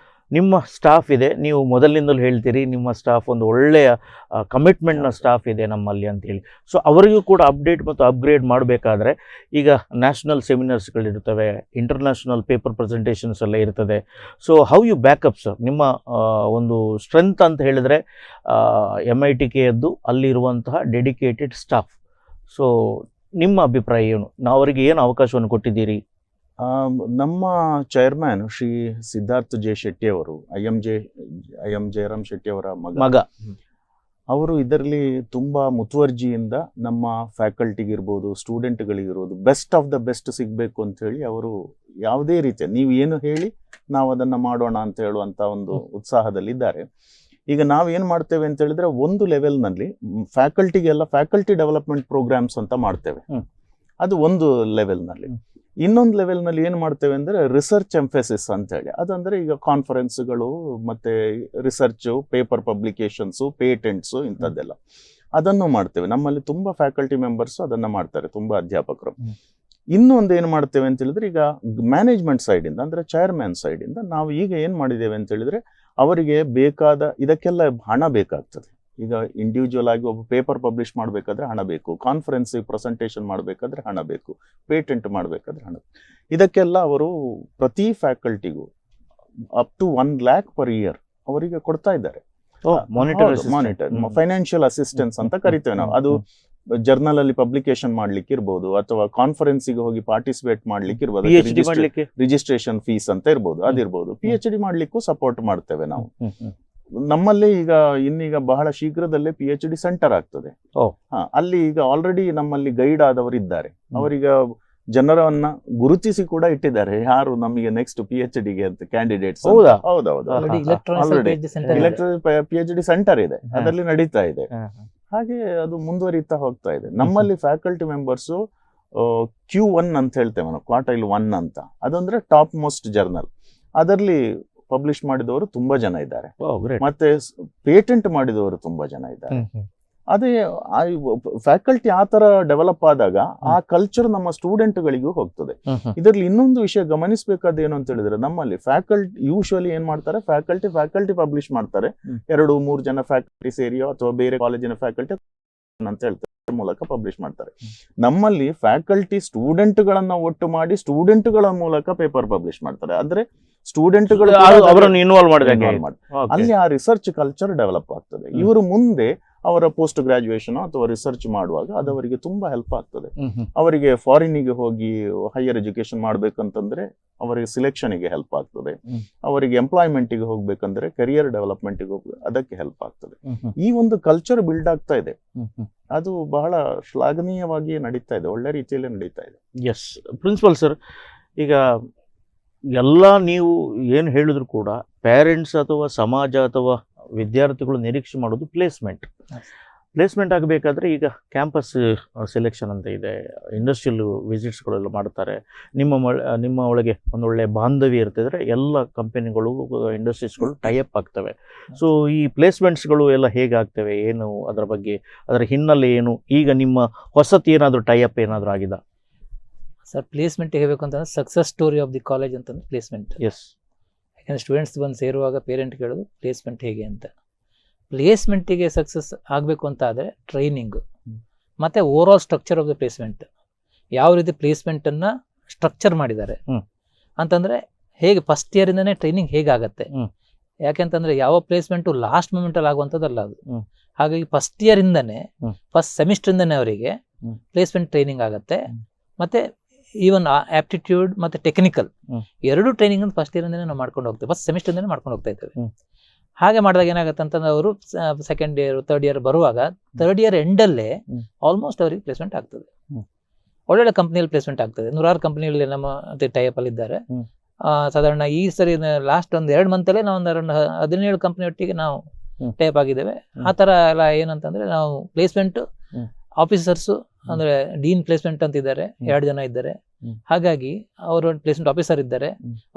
ನಿಮ್ಮ ಸ್ಟಾಫ್ ಇದೆ, ನೀವು ಮೊದಲಿನಿಂದಲೂ ಹೇಳ್ತೀರಿ ನಿಮ್ಮ ಸ್ಟಾಫ್ ಒಂದು ಒಳ್ಳೆಯ ಕಮಿಟ್ಮೆಂಟ್ನ ಸ್ಟಾಫ್ ಇದೆ ನಮ್ಮಲ್ಲಿ ಅಂತೇಳಿ. ಸೊ ಅವರಿಗೂ ಕೂಡ ಅಪ್ಡೇಟ್ ಮತ್ತು ಅಪ್ಗ್ರೇಡ್ ಮಾಡಬೇಕಾದ್ರೆ ಈಗ ನ್ಯಾಷನಲ್ ಸೆಮಿನಾರ್ಸ್ಗಳಿರ್ತವೆ, ಇಂಟರ್ನ್ಯಾಷನಲ್ ಪೇಪರ್ ಪ್ರೆಸೆಂಟೇಷನ್ಸ್ ಎಲ್ಲ ಇರ್ತದೆ. So how you backup sir? ನಿಮ್ಮ ಒಂದು ಸ್ಟ್ರೆಂತ್ ಅಂತ ಹೇಳಿದರೆ MITKಯದ್ದು ಅಲ್ಲಿರುವಂತಹ ಡೆಡಿಕೇಟೆಡ್ ಸ್ಟಾಫ್. ಸೊ ನಿಮ್ಮ ಅಭಿಪ್ರಾಯ ಏನು? ನಾವು ಅವರಿಗೆ ಏನು ಅವಕಾಶವನ್ನು ಕೊಟ್ಟಿದ್ದೀರಿ? ನಮ್ಮ ಚೇರ್ಮನ್ ಶ್ರೀ ಸಿದ್ಧಾರ್ಥ ಜೆ ಶೆಟ್ಟಿ ಅವರು, ಐ ಎಂ ಜಯರಾಮ್ ಶೆಟ್ಟಿ ಅವರ ಮಗ, ಅವರು ಇದರಲ್ಲಿ ತುಂಬಾ ಮುತುವರ್ಜಿಯಿಂದ ನಮ್ಮ ಫ್ಯಾಕಲ್ಟಿಗಿರ್ಬೋದು, ಸ್ಟೂಡೆಂಟ್ಗಳಿಗಿರ್ಬೋದು ಬೆಸ್ಟ್ ಆಫ್ ದ ಬೆಸ್ಟ್ ಸಿಗಬೇಕು ಅಂತ ಹೇಳಿ ಅವರು ಯಾವುದೇ ರೀತಿಯ ನೀವು ಏನು ಹೇಳಿ ನಾವು ಅದನ್ನ ಮಾಡೋಣ ಅಂತ ಹೇಳುವಂತ ಒಂದು ಉತ್ಸಾಹದಲ್ಲಿದ್ದಾರೆ. ಈಗ ನಾವೇನು ಮಾಡ್ತೇವೆ ಅಂತ ಹೇಳಿದ್ರೆ, ಒಂದು ಲೆವೆಲ್ನಲ್ಲಿ ಫ್ಯಾಕಲ್ಟಿಗೆಲ್ಲ ಫ್ಯಾಕಲ್ಟಿ ಡೆವಲಪ್ಮೆಂಟ್ ಪ್ರೋಗ್ರಾಮ್ಸ್ ಅಂತ ಮಾಡ್ತೇವೆ, ಅದು ಒಂದು ಲೆವೆಲ್ನಲ್ಲಿ. ಇನ್ನೊಂದು ಲೆವೆಲ್ನಲ್ಲಿ ಏನು ಮಾಡ್ತೇವೆ ಅಂದರೆ ರಿಸರ್ಚ್ ಎಂಫೆಸಿಸ್ ಅಂತ ಹೇಳಿ, ಅದಂದರೆ ಈಗ ಕಾನ್ಫರೆನ್ಸ್ಗಳು ಮತ್ತು ರಿಸರ್ಚು, ಪೇಪರ್ ಪಬ್ಲಿಕೇಶನ್ಸು, ಪೇಟೆಂಟ್ಸು ಇಂಥದ್ದೆಲ್ಲ ಅದನ್ನು ಮಾಡ್ತೇವೆ. ನಮ್ಮಲ್ಲಿ ತುಂಬ ಫ್ಯಾಕಲ್ಟಿ ಮೆಂಬರ್ಸು ಅದನ್ನು ಮಾಡ್ತಾರೆ, ತುಂಬ ಅಧ್ಯಾಪಕರು. ಇನ್ನೊಂದು ಏನು ಮಾಡ್ತೇವೆ ಅಂತ ಹೇಳಿದ್ರೆ, ಈಗ ಮ್ಯಾನೇಜ್ಮೆಂಟ್ ಸೈಡಿಂದ ಅಂದರೆ ಚೇರ್ಮನ್ ಸೈಡಿಂದ ನಾವು ಈಗ ಏನು ಮಾಡಿದ್ದೇವೆ ಅಂತ ಹೇಳಿದ್ರೆ, ಅವರಿಗೆ ಬೇಕಾದ ಇದಕ್ಕೆಲ್ಲ ಹಣ ಬೇಕಾಗ್ತದೆ. ಈಗ ಇಂಡಿವಿಜುವಲ್ ಆಗಿ ಒಬ್ಬ ಪೇಪರ್ ಪಬ್ಲಿಷ್ ಮಾಡಬೇಕಾದ್ರೆ ಹಣ ಬೇಕು, ಕಾನ್ಫರೆನ್ಸಿಗೆ ಪ್ರೆಸೆಂಟೇಷನ್ ಮಾಡಬೇಕಾದ್ರೆ ಹಣ ಬೇಕು, ಪೇಟೆಂಟ್ ಮಾಡಬೇಕಾದ್ರೆ ಹಣ ಬೇಕು. ಇದಕ್ಕೆಲ್ಲ ಅವರು ಪ್ರತಿ ಫ್ಯಾಕಲ್ಟಿಗೂ up to 1 lakh per year ಅವರಿಗೆ ಕೊಡ್ತಾ ಇದ್ದಾರೆ. ಮಾನಿಟರ್ ಫೈನಾನ್ಷಿಯಲ್ ಅಸಿಸ್ಟೆನ್ಸ್ ಅಂತ ಕರಿತೇವೆ ನಾವು. ಅದು ಜರ್ನಲ್ ಅಲ್ಲಿ ಪಬ್ಲಿಕೇಶನ್ ಮಾಡ್ಲಿಕ್ಕೆ ಇರ್ಬೋದು, ಅಥವಾ ಕಾನ್ಫರೆನ್ಸಿಗೆ ಹೋಗಿ ಪಾರ್ಟಿಸಿಪೇಟ್ ಮಾಡ್ಲಿಕ್ಕೆ ಇರ್ಬೋದು, ರಿಜಿಸ್ಟ್ರೇಷನ್ ಫೀಸ್ ಅಂತ ಇರ್ಬೋದು, ಅದಿರ್ಬೋದು. PhD ಮಾಡ್ಲಿಕ್ಕೂ ಸಪೋರ್ಟ್ ಮಾಡ್ತೇವೆ ನಾವು. ನಮ್ಮಲ್ಲಿ ಇನ್ನೀಗ ಬಹಳ ಶೀಘ್ರದಲ್ಲೇ PhD ಸೆಂಟರ್ ಆಗ್ತದೆ. ಅಲ್ಲಿ ಈಗ ಆಲ್ರೆಡಿ ನಮ್ಮಲ್ಲಿ ಗೈಡ್ ಆದವರು ಇದ್ದಾರೆ. ಅವರೀಗ ಜನರನ್ನ ಗುರುತಿಸಿ ಕೂಡ ಇಟ್ಟಿದ್ದಾರೆ, ಯಾರು ನಮಗೆ ನೆಕ್ಸ್ಟ್ PhDಗೆ ಅಂತ ಕ್ಯಾಂಡಿಡೇಟ್ಸ್. ಹೌದೌದು, PhD ಸೆಂಟರ್ ಇದೆ, ಅದರಲ್ಲಿ ನಡೀತಾ ಇದೆ. ಹಾಗೆ ಅದು ಮುಂದುವರಿತಾ ಹೋಗ್ತಾ ಇದೆ. ನಮ್ಮಲ್ಲಿ ಫ್ಯಾಕಲ್ಟಿ ಮೆಂಬರ್ಸು Q1 ಅಂತ ಹೇಳ್ತೇವೆ ನಾವು, ಕ್ವಾರ್ಟೈಲ್ 1 ಅಂತ. ಅದಂದ್ರೆ ಟಾಪ್ ಮೋಸ್ಟ್ ಜರ್ನಲ್. ಅದರಲ್ಲಿ ಪಬ್ಲಿಷ್ ಮಾಡಿದವರು ತುಂಬಾ ಜನ ಇದ್ದಾರೆ, ಮತ್ತೆ ಪೇಟೆಂಟ್ ಮಾಡಿದವರು ತುಂಬಾ ಜನ ಇದ್ದಾರೆ. ಅದೇ ಫ್ಯಾಕಲ್ಟಿ ಆ ತರ ಡೆವಲಪ್ ಆದಾಗ ಆ ಕಲ್ಚರ್ ನಮ್ಮ ಸ್ಟೂಡೆಂಟ್ಗಳಿಗೂ ಹೋಗ್ತದೆ. ಇದರಲ್ಲಿ ಇನ್ನೊಂದು ವಿಷಯ ಗಮನಿಸಬೇಕಾದ ಏನು ಅಂತ ಹೇಳಿದ್ರೆ, ನಮ್ಮಲ್ಲಿ ಫ್ಯಾಕಲ್ಟಿ ಯೂಶುವಲಿ ಏನ್ ಮಾಡ್ತಾರೆ, ಫ್ಯಾಕಲ್ಟಿ ಪಬ್ಲಿಷ್ ಮಾಡ್ತಾರೆ, 2-3 ಜನ ಫ್ಯಾಕಲ್ಟಿ ಸೇರಿಯೋ ಅಥವಾ ಬೇರೆ ಕಾಲೇಜಿನ ಫ್ಯಾಕಲ್ಟಿ ಅಂತ ಹೇಳ್ತಾರೆ ಮೂಲಕ ಪಬ್ಲಿಷ್ ಮಾಡ್ತಾರೆ. ನಮ್ಮಲ್ಲಿ ಫ್ಯಾಕಲ್ಟಿ ಸ್ಟೂಡೆಂಟ್ಗಳನ್ನ ಒಟ್ಟು ಮಾಡಿ ಸ್ಟೂಡೆಂಟ್ಗಳ ಮೂಲಕ ಪೇಪರ್ ಪಬ್ಲಿಷ್ ಮಾಡ್ತಾರೆ. ಅಂದ್ರೆ ಸ್ಟೂಡೆಂಟ್ಗಳು ಅವರನ್ನು ಇನ್ವಾಲ್ವ್ ಮಾಡಿದಾಗ ಅಲ್ಲಿ ಆ ರಿಸರ್ಚ್ ಕಲ್ಚರ್ ಡೆವಲಪ್ ಆಗ್ತದೆ. ಇವರು ಮುಂದೆ ಅವರ ಪೋಸ್ಟ್ ಗ್ರಾಜುಯೇಷನ್ ಅಥವಾ ರಿಸರ್ಚ್ ಮಾಡುವಾಗ ಅದು ಅವರಿಗೆ ತುಂಬಾ ಹೆಲ್ಪ್ ಆಗ್ತದೆ. ಅವರಿಗೆ ಫಾರಿನಿಗೆ ಹೋಗಿ ಹೈಯರ್ ಎಜುಕೇಶನ್ ಮಾಡ್ಬೇಕಂತಂದ್ರೆ ಅವರಿಗೆ ಸಿಲೆಕ್ಷನ್ಗೆ ಹೆಲ್ಪ್ ಆಗ್ತದೆ. ಅವರಿಗೆ ಎಂಪ್ಲಾಯ್ಮೆಂಟ್ಗೆ ಹೋಗ್ಬೇಕಂದ್ರೆ ಕರಿಯರ್ ಡೆವಲಪ್ಮೆಂಟ್ಗೆ ಹೋಗ್ಬೇಕು, ಅದಕ್ಕೆ ಹೆಲ್ಪ್ ಆಗ್ತದೆ. ಈ ಒಂದು ಕಲ್ಚರ್ ಬಿಲ್ಡ್ ಆಗ್ತಾ ಇದೆ, ಅದು ಬಹಳ ಶ್ಲಾಘನೀಯವಾಗಿ ನಡೀತಾ ಇದೆ, ಒಳ್ಳೆ ರೀತಿಯಲ್ಲಿ ನಡೀತಾ ಇದೆ. ಎಸ್ ಪ್ರಿನ್ಸಿಪಲ್ ಸರ್, ಈಗ ಎಲ್ಲ ನೀವು ಏನು ಹೇಳಿದ್ರು ಕೂಡ ಪೇರೆಂಟ್ಸ್ ಅಥವಾ ಸಮಾಜ ಅಥವಾ ವಿದ್ಯಾರ್ಥಿಗಳು ನಿರೀಕ್ಷೆ ಮಾಡೋದು ಪ್ಲೇಸ್ಮೆಂಟ್ ಆಗಬೇಕಾದ್ರೆ ಈಗ ಕ್ಯಾಂಪಸ್ ಸೆಲೆಕ್ಷನ್ ಅಂತ ಇದೆ, ಇಂಡಸ್ಟ್ರಿಯಲ್ ವಿಸಿಟ್ಸ್ಗಳೆಲ್ಲ ಮಾಡ್ತಾರೆ. ನಿಮ್ಮ ಒಳಗೆ ಒಂದೊಳ್ಳೆ ಬಾಂಧವ್ಯ ಇರ್ತಿದ್ರೆ ಎಲ್ಲ ಕಂಪನಿಗಳು ಇಂಡಸ್ಟ್ರೀಸ್ಗಳು ಟೈಅಪ್ ಆಗ್ತವೆ. ಸೊ ಈ ಪ್ಲೇಸ್ಮೆಂಟ್ಸ್ಗಳು ಎಲ್ಲ ಹೇಗಾಗ್ತವೆ, ಏನು ಅದರ ಬಗ್ಗೆ, ಅದರ ಹಿನ್ನೆಲೆ ಏನು, ಈಗ ನಿಮ್ಮ ಹೊಸತು ಏನಾದರೂ ಟೈಅಪ್ ಏನಾದರೂ ಆಗಿದೆ? ಸರ್, ಪ್ಲೇಸ್ಮೆಂಟ್ ಹೇಳಬೇಕು ಅಂತಂದ್ರೆ success story of the college ಅಂತಂದ್ರೆ ಪ್ಲೇಸ್ಮೆಂಟ್. ಎಸ್, ಯಾಕಂದರೆ ಸ್ಟೂಡೆಂಟ್ಸ್ ಬಂದು ಸೇರುವಾಗ ಪೇರೆಂಟ್ ಕೇಳೋದು ಪ್ಲೇಸ್ಮೆಂಟ್ ಹೇಗೆ ಅಂತ. ಪ್ಲೇಸ್ಮೆಂಟಿಗೆ ಸಕ್ಸಸ್ ಆಗಬೇಕು ಅಂತ ಆದರೆ ಟ್ರೈನಿಂಗು ಮತ್ತು over all structure of the placement, ಯಾವ ರೀತಿ ಪ್ಲೇಸ್ಮೆಂಟನ್ನು ಸ್ಟ್ರಕ್ಚರ್ ಮಾಡಿದ್ದಾರೆ ಅಂತಂದರೆ, ಹೇಗೆ ಫಸ್ಟ್ ಇಯರಿಂದನೇ ಟ್ರೈನಿಂಗ್ ಹೇಗಾಗತ್ತೆ. ಯಾಕೆಂತಂದರೆ ಯಾವ ಪ್ಲೇಸ್ಮೆಂಟು ಲಾಸ್ಟ್ ಮೂಮೆಂಟಲ್ಲಿ ಆಗುವಂಥದ್ದಲ್ಲ ಅದು. ಹಾಗಾಗಿ ಫಸ್ಟ್ ಇಯರಿಂದನೇ, ಫಸ್ಟ್ ಸೆಮಿಸ್ಟ್ರಿಂದನೇ ಅವರಿಗೆ ಪ್ಲೇಸ್ಮೆಂಟ್ ಟ್ರೈನಿಂಗ್ ಆಗುತ್ತೆ. ಮತ್ತು ಈವನ್ ಆಪ್ಟಿಟ್ಯೂಡ್ ಮತ್ತು ಟೆಕ್ನಿಕಲ್ ಎರಡು ಟ್ರೈನಿಂಗ್ ಅಂತ ಫಸ್ಟ್ ಇಯರಿಂದನೇ ನಾವು ಮಾಡ್ಕೊಂಡು ಹೋಗ್ತೇವೆ, ಫಸ್ಟ್ ಸೆಮಿಸ್ಟ್ರಿಂದನೇ ಮಾಡ್ಕೊಂಡು ಹೋಗ್ತಾ ಇದ್ದೇವೆ. ಹಾಗೆ ಮಾಡಿದಾಗ ಏನಾಗುತ್ತೆ ಅಂತಂದ್ರೆ ಅವರು ಸೆಕೆಂಡ್ ಇಯರ್ ಥರ್ಡ್ ಇಯರ್ ಬರುವಾಗ ಥರ್ಡ್ ಇಯರ್ ಎಂಡಲ್ಲೇ ಆಲ್ಮೋಸ್ಟ್ ಅವರಿಗೆ ಪ್ಲೇಸ್ಮೆಂಟ್ ಆಗ್ತದೆ. ಒಳ್ಳೊಳ್ಳೆ ಕಂಪ್ನಿಯಲ್ಲಿ ಪ್ಲೇಸ್ಮೆಂಟ್ ಆಗ್ತದೆ. 100 ಕಂಪ್ನಿಯಲ್ಲಿ ನಮ್ಮ ಟೈಅಪ್ ಅಲ್ಲಿ ಇದ್ದಾರೆ. ಸಾಧಾರಣ ಈ ಸರಿ ಲಾಸ್ಟ್ ಒಂದು 2 ಮಂತಲ್ಲೇ ನಾವು ಒಂದು 17 ಕಂಪ್ನಿ ಒಟ್ಟಿಗೆ ನಾವು ಟೈಅಪ್ ಆಗಿದ್ದೇವೆ. ಆ ಥರ ಎಲ್ಲ ಏನಂತಂದ್ರೆ ನಾವು ಪ್ಲೇಸ್ಮೆಂಟ್ ಆಫೀಸರ್ಸು ಅಂದ್ರೆ ಡೀನ್ ಪ್ಲೇಸ್ಮೆಂಟ್ ಅಂತ ಇದ್ದಾರೆ, 2 ಜನ ಇದ್ದಾರೆ. ಹಾಗಾಗಿ ಅವರು ಪ್ಲೇಸ್ಮೆಂಟ್ ಆಫೀಸರ್ ಇದ್ದಾರೆ,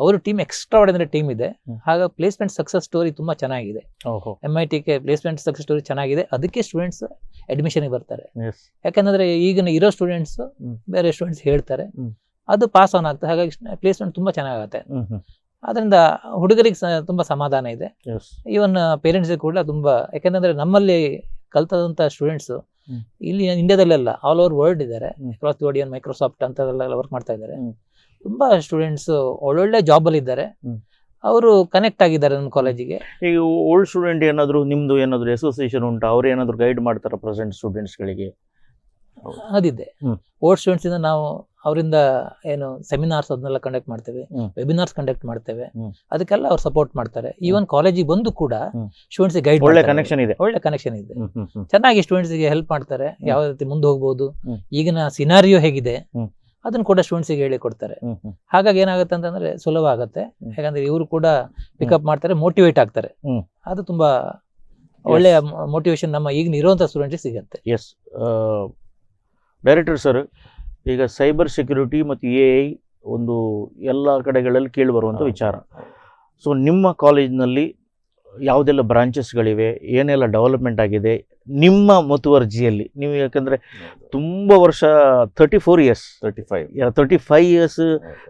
ಅವರು ಟೀಮ್ ಎಕ್ಸ್ಟ್ರಾ ಆರ್ಡಿನರಿ ಟೀಮ್ ಇದೆ. ಹಾಗಾಗಿ ಪ್ಲೇಸ್ಮೆಂಟ್ ಸಕ್ಸಸ್ ಸ್ಟೋರಿ ತುಂಬಾ ಚೆನ್ನಾಗಿದೆ. MITಗೆ ಪ್ಲೇಸ್ಮೆಂಟ್ ಸಕ್ಸಸ್ ಸ್ಟೋರಿ ಚೆನ್ನಾಗಿದೆ, ಅದಕ್ಕೆ ಸ್ಟೂಡೆಂಟ್ಸ್ ಅಡ್ಮಿಷನ್ಗೆ ಬರ್ತಾರೆ. ಯಾಕಂದ್ರೆ ಈಗಿನ ಇರೋ ಸ್ಟೂಡೆಂಟ್ಸ್ ಬೇರೆ ಸ್ಟೂಡೆಂಟ್ಸ್ ಹೇಳ್ತಾರೆ, ಅದು ಪಾಸ್ ಆನ್ ಆಗ್ತದೆ. ಹಾಗಾಗಿ ಪ್ಲೇಸ್ಮೆಂಟ್ ತುಂಬಾ ಚೆನ್ನಾಗುತ್ತೆ. ಅದರಿಂದ ಹುಡುಗರಿಗೆ ತುಂಬಾ ಸಮಾಧಾನ ಇದೆ. ಈವನ್ ಪೇರೆಂಟ್ಸ್ ಕೂಡ ತುಂಬಾ, ಯಾಕಂದ್ರೆ ನಮ್ಮಲ್ಲಿ ಕಲ್ತದಂತ ಸ್ಟೂಡೆಂಟ್ಸ್ ಇಲ್ಲಿ ಇಂಡಿಯಾದಲ್ಲೆಲ್ಲ ಆಲ್ ಓವರ್ ವರ್ಲ್ಡ್ ಇದ್ದಾರೆ. ಅಕ್ರಾಸ್ ದಿ ವರ್ಲ್ಡ್, ಮೈಕ್ರೋಸಾಫ್ಟ್ ಅಂತದೆಲ್ಲ ವರ್ಕ್ ಮಾಡ್ತಾ ಇದ್ದಾರೆ. ತುಂಬಾ ಸ್ಟೂಡೆಂಟ್ಸ್ ಒಳ್ಳೊಳ್ಳೆ ಜಾಬ್ ಅಲ್ಲಿ ಇದ್ದಾರೆ, ಅವರು ಕನೆಕ್ಟ್ ಆಗಿದ್ದಾರೆ ನನ್ನ ಕಾಲೇಜಿಗೆ. ಈಗ ಓಲ್ಡ್ ಸ್ಟೂಡೆಂಟ್ ಏನಾದ್ರು ನಿಮ್ದು ಏನಾದ್ರು ಅಸೋಸಿಯೇಷನ್ ಉಂಟಾ, ಅವ್ರು ಏನಾದ್ರು ಗೈಡ್ ಮಾಡ್ತಾರ ಪ್ರೆಸೆಂಟ್ ಸ್ಟೂಡೆಂಟ್ಸ್ಗಳಿಗೆ? ಅದಿದೆ. ಓಲ್ಡ್ ಸ್ಟೂಡೆಂಟ್ಸ್ ಇಂದ ನಾವು ಅವರಿಂದ ಏನು ಸೆಮಿನಾರ್ಸ್ ಅದನ್ನೆಲ್ಲ ಕಂಡಕ್ಟ್ ಮಾಡ್ತೇವೆ, ವೆಬಿನಾರ್ಸ್ ಕಂಡಕ್ಟ್ ಮಾಡ್ತೇವೆ, ಅದಕ್ಕೆಲ್ಲ ಅವ್ರು ಸಪೋರ್ಟ್ ಮಾಡ್ತಾರೆ. ಈವನ್ ಕಾಲೇಜಿಗೆ ಬಂದು ಕೂಡ ಸ್ಟೂಡೆಂಟ್ಸ್ ಗೈಡ್, ಒಳ್ಳೆ ಕನೆಕ್ಷನ್ ಇದೆ, ಚೆನ್ನಾಗಿ ಸ್ಟೂಡೆಂಟ್ಸ್ ಗೆ ಹೆಲ್ಪ್ ಮಾಡ್ತಾರೆ. ಯಾವ ರೀತಿ ಮುಂದೆ ಹೋಗ್ಬೋದು, ಈಗಿನ ಸಿನಾರಿಯೋ ಹೇಗಿದೆ ಅದನ್ನ ಕೂಡ ಸ್ಟೂಡೆಂಟ್ಸ್ ಗೆ ಹೇಳಿ ಕೊಡ್ತಾರೆ. ಹಾಗಾಗಿ ಏನಾಗುತ್ತೆ ಅಂತಂದ್ರೆ ಸುಲಭ ಆಗುತ್ತೆ. ಯಾಕಂದ್ರೆ ಇವರು ಕೂಡ ಪಿಕಪ್ ಮಾಡ್ತಾರೆ, ಮೋಟಿವೇಟ್ ಆಗ್ತಾರೆ. ಅದು ತುಂಬಾ ಒಳ್ಳೆಯ ಮೋಟಿವೇಶನ್ ನಮ್ಮ ಈಗಿನ ಇರುವಂತಹ ಸ್ಟೂಡೆಂಟ್ಸ್ ಸಿಗುತ್ತೆ. ಎಸ್ ಡೈರೆಕ್ಟರ್ ಸರ್, ಈಗ ಸೈಬರ್ ಸೆಕ್ಯೂರಿಟಿ ಮತ್ತು AI ಒಂದು ಎಲ್ಲ ಕಡೆಗಳಲ್ಲಿ ಕೇಳಿ ಬರುವಂಥ ವಿಚಾರ. ಸೊ ನಿಮ್ಮ ಕಾಲೇಜಿನಲ್ಲಿ ಯಾವುದೆಲ್ಲ ಬ್ರಾಂಚಸ್ಗಳಿವೆ, ಏನೆಲ್ಲ ಡೆವಲಪ್ಮೆಂಟ್ ಆಗಿದೆ ನಿಮ್ಮ ಮುತುವರ್ಜಿಯಲ್ಲಿ? ನೀವು ಯಾಕಂದರೆ ತುಂಬ ವರ್ಷ 35 ಇಯರ್ಸ್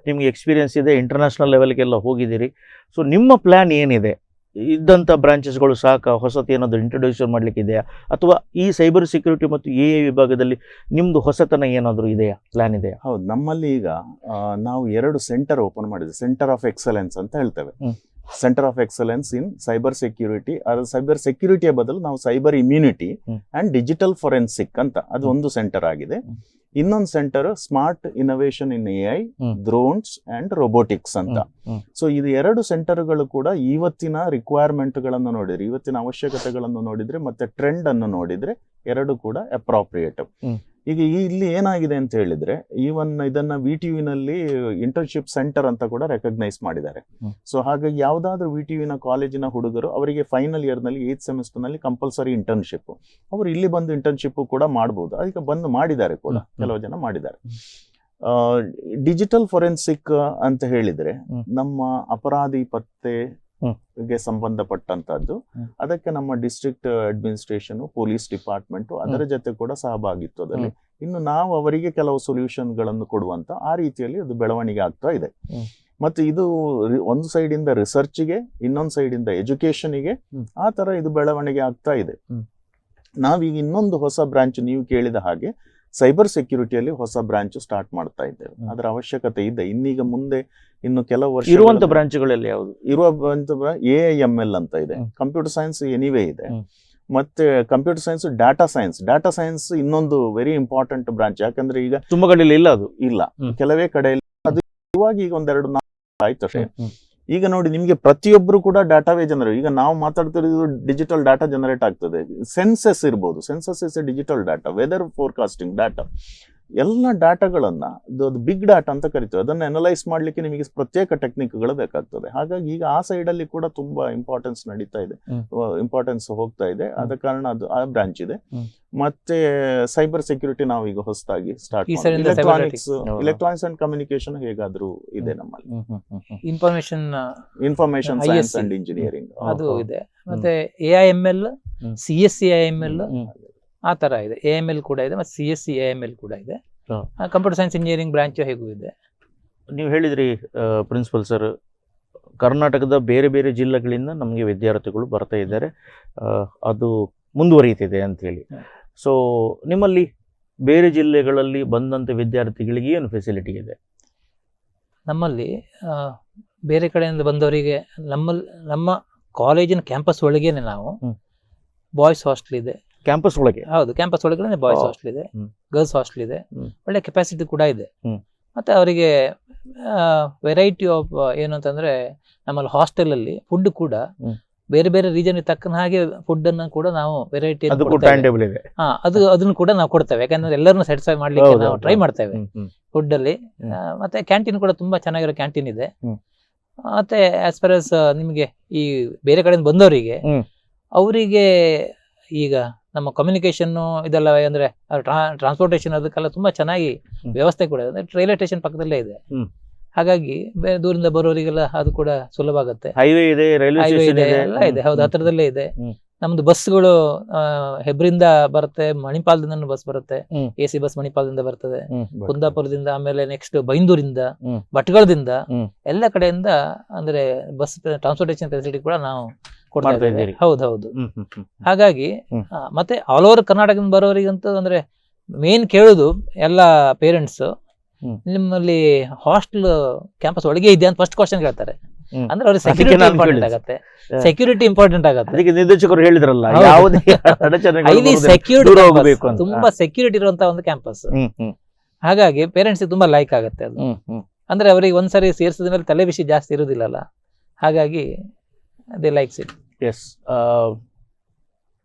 ನಿಮಗೆ ಎಕ್ಸ್ಪೀರಿಯನ್ಸ್ ಇದೆ, ಇಂಟರ್ನ್ಯಾಷನಲ್ ಲೆವೆಲ್ಗೆಲ್ಲ ಹೋಗಿದ್ದೀರಿ. ಸೊ ನಿಮ್ಮ ಪ್ಲ್ಯಾನ್ ಏನಿದೆ? ಇದ್ದಂಥ ಬ್ರಾಂಚಸ್ಗಳು ಸಾಕ, ಹೊಸತು ಏನಾದರೂ ಇಂಟ್ರೊಡ್ಯೂಷನ್ ಮಾಡಲಿಕ್ಕೆ ಇದೆಯಾ, ಅಥವಾ ಈ ಸೈಬರ್ ಸೆಕ್ಯೂರಿಟಿ ಮತ್ತು AI ವಿಭಾಗದಲ್ಲಿ ನಿಮ್ಮದು ಹೊಸತನ ಏನಾದರೂ ಇದೆಯಾ, ಪ್ಲಾನ್ ಇದೆಯಾ? ಹೌದು, ನಮ್ಮಲ್ಲಿ ಈಗ ನಾವು 2 ಸೆಂಟರ್ ಓಪನ್ ಮಾಡಿದ್ವಿ. ಸೆಂಟರ್ ಆಫ್ ಎಕ್ಸಲೆನ್ಸ್ ಅಂತ ಹೇಳ್ತೇವೆ. Centre of excellence in cyber security. ಅದು ಸೈಬರ್ ಸೆಕ್ಯೂರಿಟಿಯ ಬದಲು ನಾವು cyber immunity and digital forensic ಅಂತ ಅದು ಒಂದು ಸೆಂಟರ್ ಆಗಿದೆ. ಇನ್ನೊಂದು centre smart innovation in AI, drones and robotics ಅಂತ. ಸೊ ಇದು 2 ಸೆಂಟರ್ಗಳು ಕೂಡ ಇವತ್ತಿನ ರಿಕ್ವೈರ್ಮೆಂಟ್ ಗಳನ್ನು ನೋಡಿದ್ರೆ, ಇವತ್ತಿನ ಅವಶ್ಯಕತೆಗಳನ್ನು ನೋಡಿದ್ರೆ, ಮತ್ತೆ ಟ್ರೆಂಡ್ ಅನ್ನು ನೋಡಿದ್ರೆ 2 ಕೂಡ ಅಪ್ರಾಪ್ರಿಯೇಟ್. ಈಗ ಇಲ್ಲಿ ಏನಾಗಿದೆ ಅಂತ ಹೇಳಿದ್ರೆ, ಈವನ್ ಇದನ್ನ VTUನಲ್ಲಿ ಇಂಟರ್ನ್ಶಿಪ್ ಸೆಂಟರ್ ಅಂತ ಕೂಡ ರೆಕಗ್ನೈಸ್ ಮಾಡಿದ್ದಾರೆ. ಸೊ ಹಾಗಾಗಿ ಯಾವ್ದಾದ್ರು VTUನ ಕಾಲೇಜಿನ ಹುಡುಗರು ಅವರಿಗೆ ಫೈನಲ್ ಇಯರ್ ನಲ್ಲಿ 8th ಸೆಮಿಸ್ಟರ್ ನಲ್ಲಿ ಕಂಪಲ್ಸರಿ ಇಂಟರ್ನ್ಶಿಪ್, ಅವರು ಇಲ್ಲಿ ಬಂದು ಇಂಟರ್ನ್ಶಿಪ್ ಕೂಡ ಮಾಡಬಹುದು. ಅದಕ್ಕೆ ಬಂದು ಮಾಡಿದ್ದಾರೆ ಕೂಡ, ಕೆಲವು ಜನ ಮಾಡಿದ್ದಾರೆ. ಡಿಜಿಟಲ್ ಫೊರೆನ್ಸಿಕ್ ಅಂತ ಹೇಳಿದ್ರೆ ನಮ್ಮ ಅಪರಾಧಿ ಪತ್ತೆಗೆ ಸಂಬಂಧಪಟ್ಟಂತದ್ದು. ಅದಕ್ಕೆ ನಮ್ಮ ಡಿಸ್ಟ್ರಿಕ್ಟ್ ಅಡ್ಮಿನಿಸ್ಟ್ರೇಷನ್, ಪೊಲೀಸ್ ಡಿಪಾರ್ಟ್ಮೆಂಟ್ ಅದರ ಜೊತೆ ಕೂಡ ಸಹಭಾಗಿತ್ವದಲ್ಲಿ ಇನ್ನು ನಾವು ಅವರಿಗೆ ಕೆಲವು ಸೊಲ್ಯೂಷನ್ ಗಳನ್ನು ಕೊಡುವಂತ ಆ ರೀತಿಯಲ್ಲಿ ಅದು ಬೆಳವಣಿಗೆ ಆಗ್ತಾ ಇದೆ. ಮತ್ತೆ ಇದು ಒಂದು ಸೈಡ್ ಇಂದ ರಿಸರ್ಚ್ಗೆ, ಇನ್ನೊಂದು ಸೈಡ್ ಇಂದ ಎಜುಕೇಶನ್ಗೆ, ಆ ತರ ಇದು ಬೆಳವಣಿಗೆ ಆಗ್ತಾ ಇದೆ. ನಾವೀಗ ಇನ್ನೊಂದು ಹೊಸ ಬ್ರಾಂಚ್, ನೀವು ಕೇಳಿದ ಹಾಗೆ ಸೈಬರ್ ಸೆಕ್ಯೂರಿಟಿಯಲ್ಲಿ ಹೊಸ ಬ್ರಾಂಚ್ ಸ್ಟಾರ್ಟ್ ಮಾಡ್ತಾ ಇದ್ದೇವೆ. ಅದರ ಅವಶ್ಯಕತೆ ಇದೆ. ಇನ್ನೀಗ ಮುಂದೆ ಇನ್ನು ಕೆಲವು ವರ್ಷ ಇರುವಂತ ಬ್ರಾಂಚ್ಗಳಲ್ಲಿ ಯಾವುದು? ಇರುವ AIML ಅಂತ ಇದೆ, ಕಂಪ್ಯೂಟರ್ ಸೈನ್ಸ್ ಎನಿವೇ ಇದೆ. ಮತ್ತೆ ಕಂಪ್ಯೂಟರ್ ಸೈನ್ಸ್, ಡಾಟಾ ಸೈನ್ಸ್ ಇನ್ನೊಂದು ವೆರಿ ಇಂಪಾರ್ಟೆಂಟ್ ಬ್ರಾಂಚ್. ಯಾಕಂದ್ರೆ ಈಗ ತುಂಬಾ ಕಡೆಯಲ್ಲಿ ಇಲ್ಲ ಅದು. ಇಲ್ಲ, ಕೆಲವೇ ಕಡೆಯಲ್ಲಿ ಅದು ಇವಾಗ ಈಗ ಒಂದೆರಡು ಆಯ್ತು ಅಷ್ಟೇ. ಈಗ ನೋಡಿ, ನಿಮ್ಗೆ ಪ್ರತಿಯೊಬ್ರು ಕೂಡ ಡಾಟಾವೇ ಜನರೇಟ್. ಈಗ ನಾವು ಮಾತಾಡ್ತಿರೋದು ಡಿಜಿಟಲ್ ಡಾಟಾ ಜನರೇಟ್ ಆಗ್ತದೆ. ಸೆನ್ಸಸ್ ಇರ್ಬೋದು, census is a digital data, weather forecasting data, ಎಲ್ಲ ಡಾಟಾಗಳನ್ನ ಬಿಗ್ ಡಾಟಾ ಅಂತ ಕರಿತೀವಿ. ಅದನ್ನ ಅನಲೈಸ್ ಮಾಡ್ಲಿಕ್ಕೆ ನಿಮಗೆ ಪ್ರತ್ಯೇಕ ಟೆಕ್ನಿಕ್ಗಳು ಬೇಕಾಗ್ತದೆ. ಹಾಗಾಗಿ ಈಗ ಆ ಸೈಡ್ ಅಲ್ಲಿ ಕೂಡ ತುಂಬಾ ಇಂಪಾರ್ಟೆನ್ಸ್ ನಡೀತಾ ಇದೆ, ಇಂಪಾರ್ಟೆನ್ಸ್ ಹೋಗ್ತಾ ಇದೆ. ಆದ ಕಾರಣ ಅದು ಆ ಬ್ರಾಂಚ್ ಇದೆ. ಮತ್ತೆ ಸೈಬರ್ ಸೆಕ್ಯೂರಿಟಿ ನಾವು ಈಗ ಹೊಸದಾಗಿ ಸ್ಟಾರ್ಟ್, ಇಲೆಕ್ಟ್ರಾನಿಕ್ಸ್ ಅಂಡ್ ಕಮ್ಯುನಿಕೇಶನ್ ಹೇಗಾದ್ರೂ ಇದೆ ನಮ್ಮಲ್ಲಿ. ಇನ್ಫಾರ್ಮೇಶನ್ ಸೈನ್ಸ್ ಅಂಡ್ ಇಂಜಿನಿಯರಿಂಗ್ ಅದು ಇದೆ. ಮತ್ತೆ AIML, CSCIML ಆ ತರ ಇದೆ. AML ಕೂಡ ಇದೆ, ಮತ್ತೆ CSCIML ಕೂಡ ಇದೆ. ಕಂಪ್ಯೂಟರ್ ಸೈನ್ಸ್ ಇಂಜಿನಿಯರಿಂಗ್ ಬ್ರಾಂಚ್ ಹೇಗೂ ಇದೆ. ನೀವು ಹೇಳಿದ್ರಿ ಪ್ರಿನ್ಸಿಪಲ್ ಸರ್, ಕರ್ನಾಟಕದ ಬೇರೆ ಬೇರೆ ಜಿಲ್ಲೆಗಳಿಂದ ನಮಗೆ ವಿದ್ಯಾರ್ಥಿಗಳು ಬರ್ತಾ ಇದ್ದಾರೆ, ಅದು ಮುಂದುವರಿಯುತ್ತಿದೆ ಅಂತ ಹೇಳಿ. ಸೊ ನಿಮ್ಮಲ್ಲಿ ಬೇರೆ ಜಿಲ್ಲೆಗಳಲ್ಲಿ ಬಂದಂಥ ವಿದ್ಯಾರ್ಥಿಗಳಿಗೆ ಏನು ಫೆಸಿಲಿಟಿ ಇದೆ? ನಮ್ಮಲ್ಲಿ ಬೇರೆ ಕಡೆಯಿಂದ ಬಂದವರಿಗೆ ನಮ್ಮ ಕಾಲೇಜಿನ ಕ್ಯಾಂಪಸ್ ಒಳಗೇನೆ ನಾವು ಬಾಯ್ಸ್ ಹಾಸ್ಟೆಲ್ ಇದೆ. ಕ್ಯಾಂಪಸ್ ಒಳಗೆ? ಹೌದು, ಕ್ಯಾಂಪಸ್ ಒಳಗಡೆ ಬಾಯ್ಸ್ ಹಾಸ್ಟೆಲ್ ಇದೆ, ಗರ್ಲ್ಸ್ ಹಾಸ್ಟೆಲ್ ಇದೆ. ಒಳ್ಳೆ ಕೆಪಾಸಿಟಿ ಕೂಡ ಇದೆ. ಮತ್ತೆ ಅವರಿಗೆ ವೆರೈಟಿ ಆಫ್ ಏನು ಅಂತಂದ್ರೆ, ನಮ್ಮಲ್ಲಿ ಹಾಸ್ಟೆಲ್ ಅಲ್ಲಿ ಫುಡ್ ಕೂಡ ಬೇರೆ ಬೇರೆ ರೀಜನ್ ತಕ್ಕನ ಹಾಗೆ ಫುಡ್ ಅನ್ನು ಕೂಡ ನಾವು ವೆರೈಟಿ ಅದನ್ನು ಕೂಡ ನಾವು ಕೊಡ್ತೇವೆ. ಯಾಕಂದ್ರೆ ಎಲ್ಲರನ್ನು ಸ್ಯಾಟಿಸ್ಫೈ ಮಾಡ್ಲಿಕ್ಕೆ ನಾವು ಟ್ರೈ ಮಾಡ್ತೇವೆ ಫುಡ್ ಅಲ್ಲಿ. ಮತ್ತೆ ಕ್ಯಾಂಟೀನ್ ಕೂಡ ತುಂಬಾ ಚೆನ್ನಾಗಿರೋ ಕ್ಯಾಂಟೀನ್ ಇದೆ. ಮತ್ತೆ ಆಸ್ ಫಾರ್ ಆಸ್ ನಿಮಗೆ ಈ ಬೇರೆ ಕಡೆಯಿಂದ ಬಂದವರಿಗೆ, ಅವರಿಗೆ ಈಗ ನಮ್ಮ ಕಮ್ಯುನಿಕೇಶನ್ ಇದೆಲ್ಲ ಅಂದ್ರೆ ಟ್ರಾನ್ಸ್ಪೋರ್ಟೇಷನ್ ಅದಕ್ಕೆಲ್ಲ ತುಂಬಾ ಚೆನ್ನಾಗಿ ವ್ಯವಸ್ಥೆ ಕೂಡ ಇದೆ. ರೈಲ್ವೆ ಸ್ಟೇಷನ್ ಪಕ್ಕದಲ್ಲೇ ಇದೆ. ಹಾಗಾಗಿ ಬೇರೆ ದೂರಿಂದ ಬರೋರಿಗೆಲ್ಲ ಅದು ಕೂಡ ಸುಲಭ ಆಗುತ್ತೆ. ಹೈವೇ ಇದೆ, ರೈಲ್ವೆ ಇದೆ, ಎಲ್ಲ ಇದೆ. ಹೌದು, ಹತ್ರದಲ್ಲೇ ಇದೆ. ನಮ್ದು ಬಸ್ಗಳು ಹೆಬ್ರಿಂದ ಬರುತ್ತೆ, ಮಣಿಪಾಲದಿಂದ ಬಸ್ ಬರುತ್ತೆ. AC ಬಸ್ ಮಣಿಪಾಲದಿಂದ ಬರ್ತದೆ, ಕುಂದಾಪುರದಿಂದ, ಆಮೇಲೆ ನೆಕ್ಸ್ಟ್ ಬೈಂದೂರಿಂದ, ಭಟ್ಕಳದಿಂದ, ಎಲ್ಲ ಕಡೆಯಿಂದ ಅಂದ್ರೆ ಬಸ್ ಟ್ರಾನ್ಸ್ಪೋರ್ಟೇಷನ್ ಫೆಸಿಲಿಟಿ ಕೂಡ ನಾವು ಕೊಡ್ತಾ ಇದ್ದೀವಿ. ಹೌದೌದು. ಹಾಗಾಗಿ ಮತ್ತೆ ಆಲ್ ಓವರ್ ಕರ್ನಾಟಕದಿಂದ ಬರೋರಿಗಂತೂ ಅಂದ್ರೆ ಮೇನ್ ಕೇಳುದು ಎಲ್ಲ ಪೇರೆಂಟ್ಸ್, ನಿಮ್ಮಲ್ಲಿ ಹಾಸ್ಟೆಲ್ ಕ್ಯಾಂಪಸ್ ಒಳಗೆ ಇದೆ ಅಂತ ಫಸ್ಟ್ ಕ್ವಶನ್ ಕೇಳ್ತಾರೆ. ಅಂದ್ರೆ ಅವ್ರಿಗೆ ಸೆಕ್ಯೂರಿಟಿ ಇಂಪಾರ್ಟೆಂಟ್ ಆಗುತ್ತೆ. ಸೆಕ್ಯೂರಿಟಿ ಇಂಪಾರ್ಟೆಂಟ್ ಆಗುತ್ತೆ. ಅದಕ್ಕೆ ನಿರ್ದೇಶಕರು ಹೇಳಿದ್ರಲ್ಲ, ಯಾವುದೇ ಹೈಲಿ ಸೆಕ್ಯೂರಿಟಿ, ತುಂಬಾ ಸೆಕ್ಯೂರಿಟಿ ಇರುವಂತಹ ಒಂದು ಕ್ಯಾಂಪಸ್. ಹಾಗಾಗಿ ಪೇರೆಂಟ್ಸ್ ತುಂಬಾ ಲೈಕ್ ಆಗುತ್ತೆ ಅದು. ಅಂದ್ರೆ ಅವರಿಗೆ ಒಂದ್ಸರಿ ಸೇರಿಸಿದ ಮೇಲೆ ತಲೆ ಬಿಸಿ ಜಾಸ್ತಿ ಇರುದಿಲ್ಲಲ್ಲ, ಹಾಗಾಗಿ they likes it. Yes.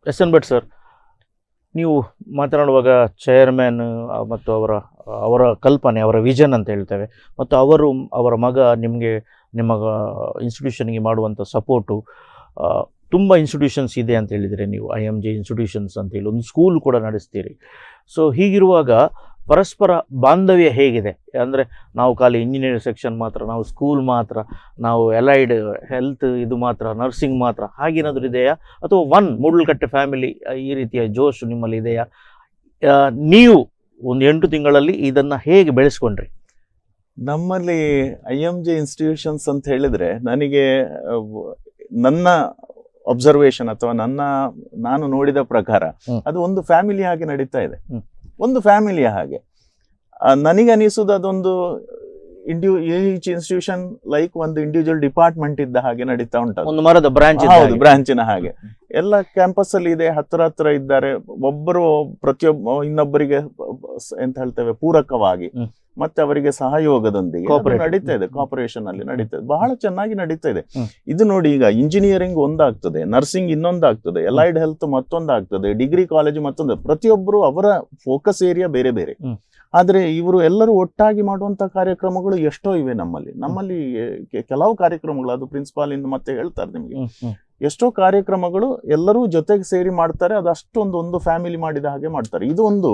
SN Bhat sir, ನೀವು ಮಾತನಾಡುವಾಗ ಚೇರ್ಮನ್ ಮತ್ತು ಅವರ ಕಲ್ಪನೆ, ಅವರ ವಿಷನ್ ಅಂತ ಹೇಳ್ತೇವೆ, ಮತ್ತು ಅವರ ಮಗ ನಿಮ್ಮ ಇನ್ಸ್ಟಿಟ್ಯೂಷನ್ಗೆ ಮಾಡುವಂಥ ಸಪೋರ್ಟು, ತುಂಬ ಇನ್ಸ್ಟಿಟ್ಯೂಷನ್ಸ್ ಇದೆ ಅಂತ ಹೇಳಿದರೆ ನೀವು, IMJ ಇನ್ಸ್ಟಿಟ್ಯೂಷನ್ಸ್ ಅಂತೇಳಿ ಒಂದು ಸ್ಕೂಲ್ ಕೂಡ ನಡೆಸ್ತೀರಿ. ಸೊ ಹೀಗಿರುವಾಗ ಪರಸ್ಪರ ಬಾಂಧವ್ಯ ಹೇಗಿದೆ? ಅಂದರೆ ನಾವು ಖಾಲಿ ಇಂಜಿನಿಯರಿಂಗ್ ಸೆಕ್ಷನ್ ಮಾತ್ರ, ನಾವು ಸ್ಕೂಲ್ ಮಾತ್ರ, ನಾವು ಅಲೈಡ್ ಹೆಲ್ತ್ ಇದು ಮಾತ್ರ, ನರ್ಸಿಂಗ್ ಮಾತ್ರ, ಹಾಗೇನಾದರೂ ಇದೆಯಾ? ಅಥವಾ ಮೂಡಲ್ಕಟ್ಟೆ ಫ್ಯಾಮಿಲಿ ಈ ರೀತಿಯ ಜೋಶ್ ನಿಮ್ಮಲ್ಲಿ ಇದೆಯಾ? ನೀವು ಒಂದು 8 ತಿಂಗಳಲ್ಲಿ ಇದನ್ನು ಹೇಗೆ ಬೆಳೆಸ್ಕೊಂಡ್ರಿ? ನಮ್ಮಲ್ಲಿ IMJ ಇನ್ಸ್ಟಿಟ್ಯೂಷನ್ಸ್ ಅಂತ ಹೇಳಿದ್ರೆ, ನನಗೆ ನನ್ನ ಅಬ್ಸರ್ವೇಷನ್ ಅಥವಾ ನಾನು ನೋಡಿದ ಪ್ರಕಾರ ಅದು ಒಂದು ಫ್ಯಾಮಿಲಿ ಹಾಗೆ ನಡೀತಾ ಇದೆ. ಒಂದು ಫ್ಯಾಮಿಲಿಯ ಹಾಗೆ ನನಗೆ ಅನಿಸುವುದು ಅದೊಂದು ಈಚ್ ಇನ್ಸ್ಟಿಟ್ಯೂಷನ್ ಲೈಕ್ ಒಂದು ಇಂಡಿವಿಜುವಲ್ ಡಿಪಾರ್ಟ್ಮೆಂಟ್ ಇದ್ದ ಹಾಗೆ ನಡೀತಾ ಉಂಟು. ಒಂದು ಮರದ ಬ್ರಾಂಚ್, ಹೌದು, ಬ್ರಾಂಚಿನ ಹಾಗೆ ಎಲ್ಲ ಕ್ಯಾಂಪಸ್ ಅಲ್ಲಿ ಇದೆ, ಹತ್ರ ಇದ್ದಾರೆ. ಒಬ್ಬರು ಇನ್ನೊಬ್ಬರಿಗೆ ಎಂತ ಹೇಳ್ತೇವೆ ಪೂರಕವಾಗಿ, ಮತ್ತೆ ಅವರಿಗೆ ಸಹಯೋಗದೊಂದಿಗೆ ನಡೀತಾ ಇದೆ, ಕಾಪರೇಷನ್ ಅಲ್ಲಿ ನಡೀತಾ ಇದೆ, ಬಹಳ ಚೆನ್ನಾಗಿ ನಡೀತಾ ಇದೆ. ಇದು ನೋಡಿ, ಈಗ ಇಂಜಿನಿಯರಿಂಗ್ ಒಂದಾಗ್ತದೆ, ನರ್ಸಿಂಗ್ ಇನ್ನೊಂದಾಗ್ತದೆ, ಅಲೈಡ್ ಹೆಲ್ತ್ ಮತ್ತೊಂದಾಗ್ತದೆ, ಡಿಗ್ರಿ ಕಾಲೇಜ್ ಮತ್ತೊಂದು, ಪ್ರತಿಯೊಬ್ಬರು ಅವರ ಫೋಕಸ್ ಏರಿಯಾ ಬೇರೆ ಬೇರೆ. ಆದ್ರೆ ಇವರು ಎಲ್ಲರೂ ಒಟ್ಟಾಗಿ ಮಾಡುವಂತ ಕಾರ್ಯಕ್ರಮಗಳು ಎಷ್ಟೋ ಇವೆ ನಮ್ಮಲ್ಲಿ ಕೆಲವು ಕಾರ್ಯಕ್ರಮಗಳು, ಅದು ಪ್ರಿನ್ಸಿಪಾಲ್ ಇಂದ ಮತ್ತೆ ಹೇಳ್ತಾರೆ ನಿಮ್ಗೆ, ಎಷ್ಟೋ ಕಾರ್ಯಕ್ರಮಗಳು ಎಲ್ಲರೂ ಜೊತೆಗೆ ಸೇರಿ ಮಾಡ್ತಾರೆ. ಅದು ಅಷ್ಟೊಂದು ಫ್ಯಾಮಿಲಿ ಮಾಡಿದ ಹಾಗೆ ಮಾಡ್ತಾರೆ. ಇದು ಒಂದು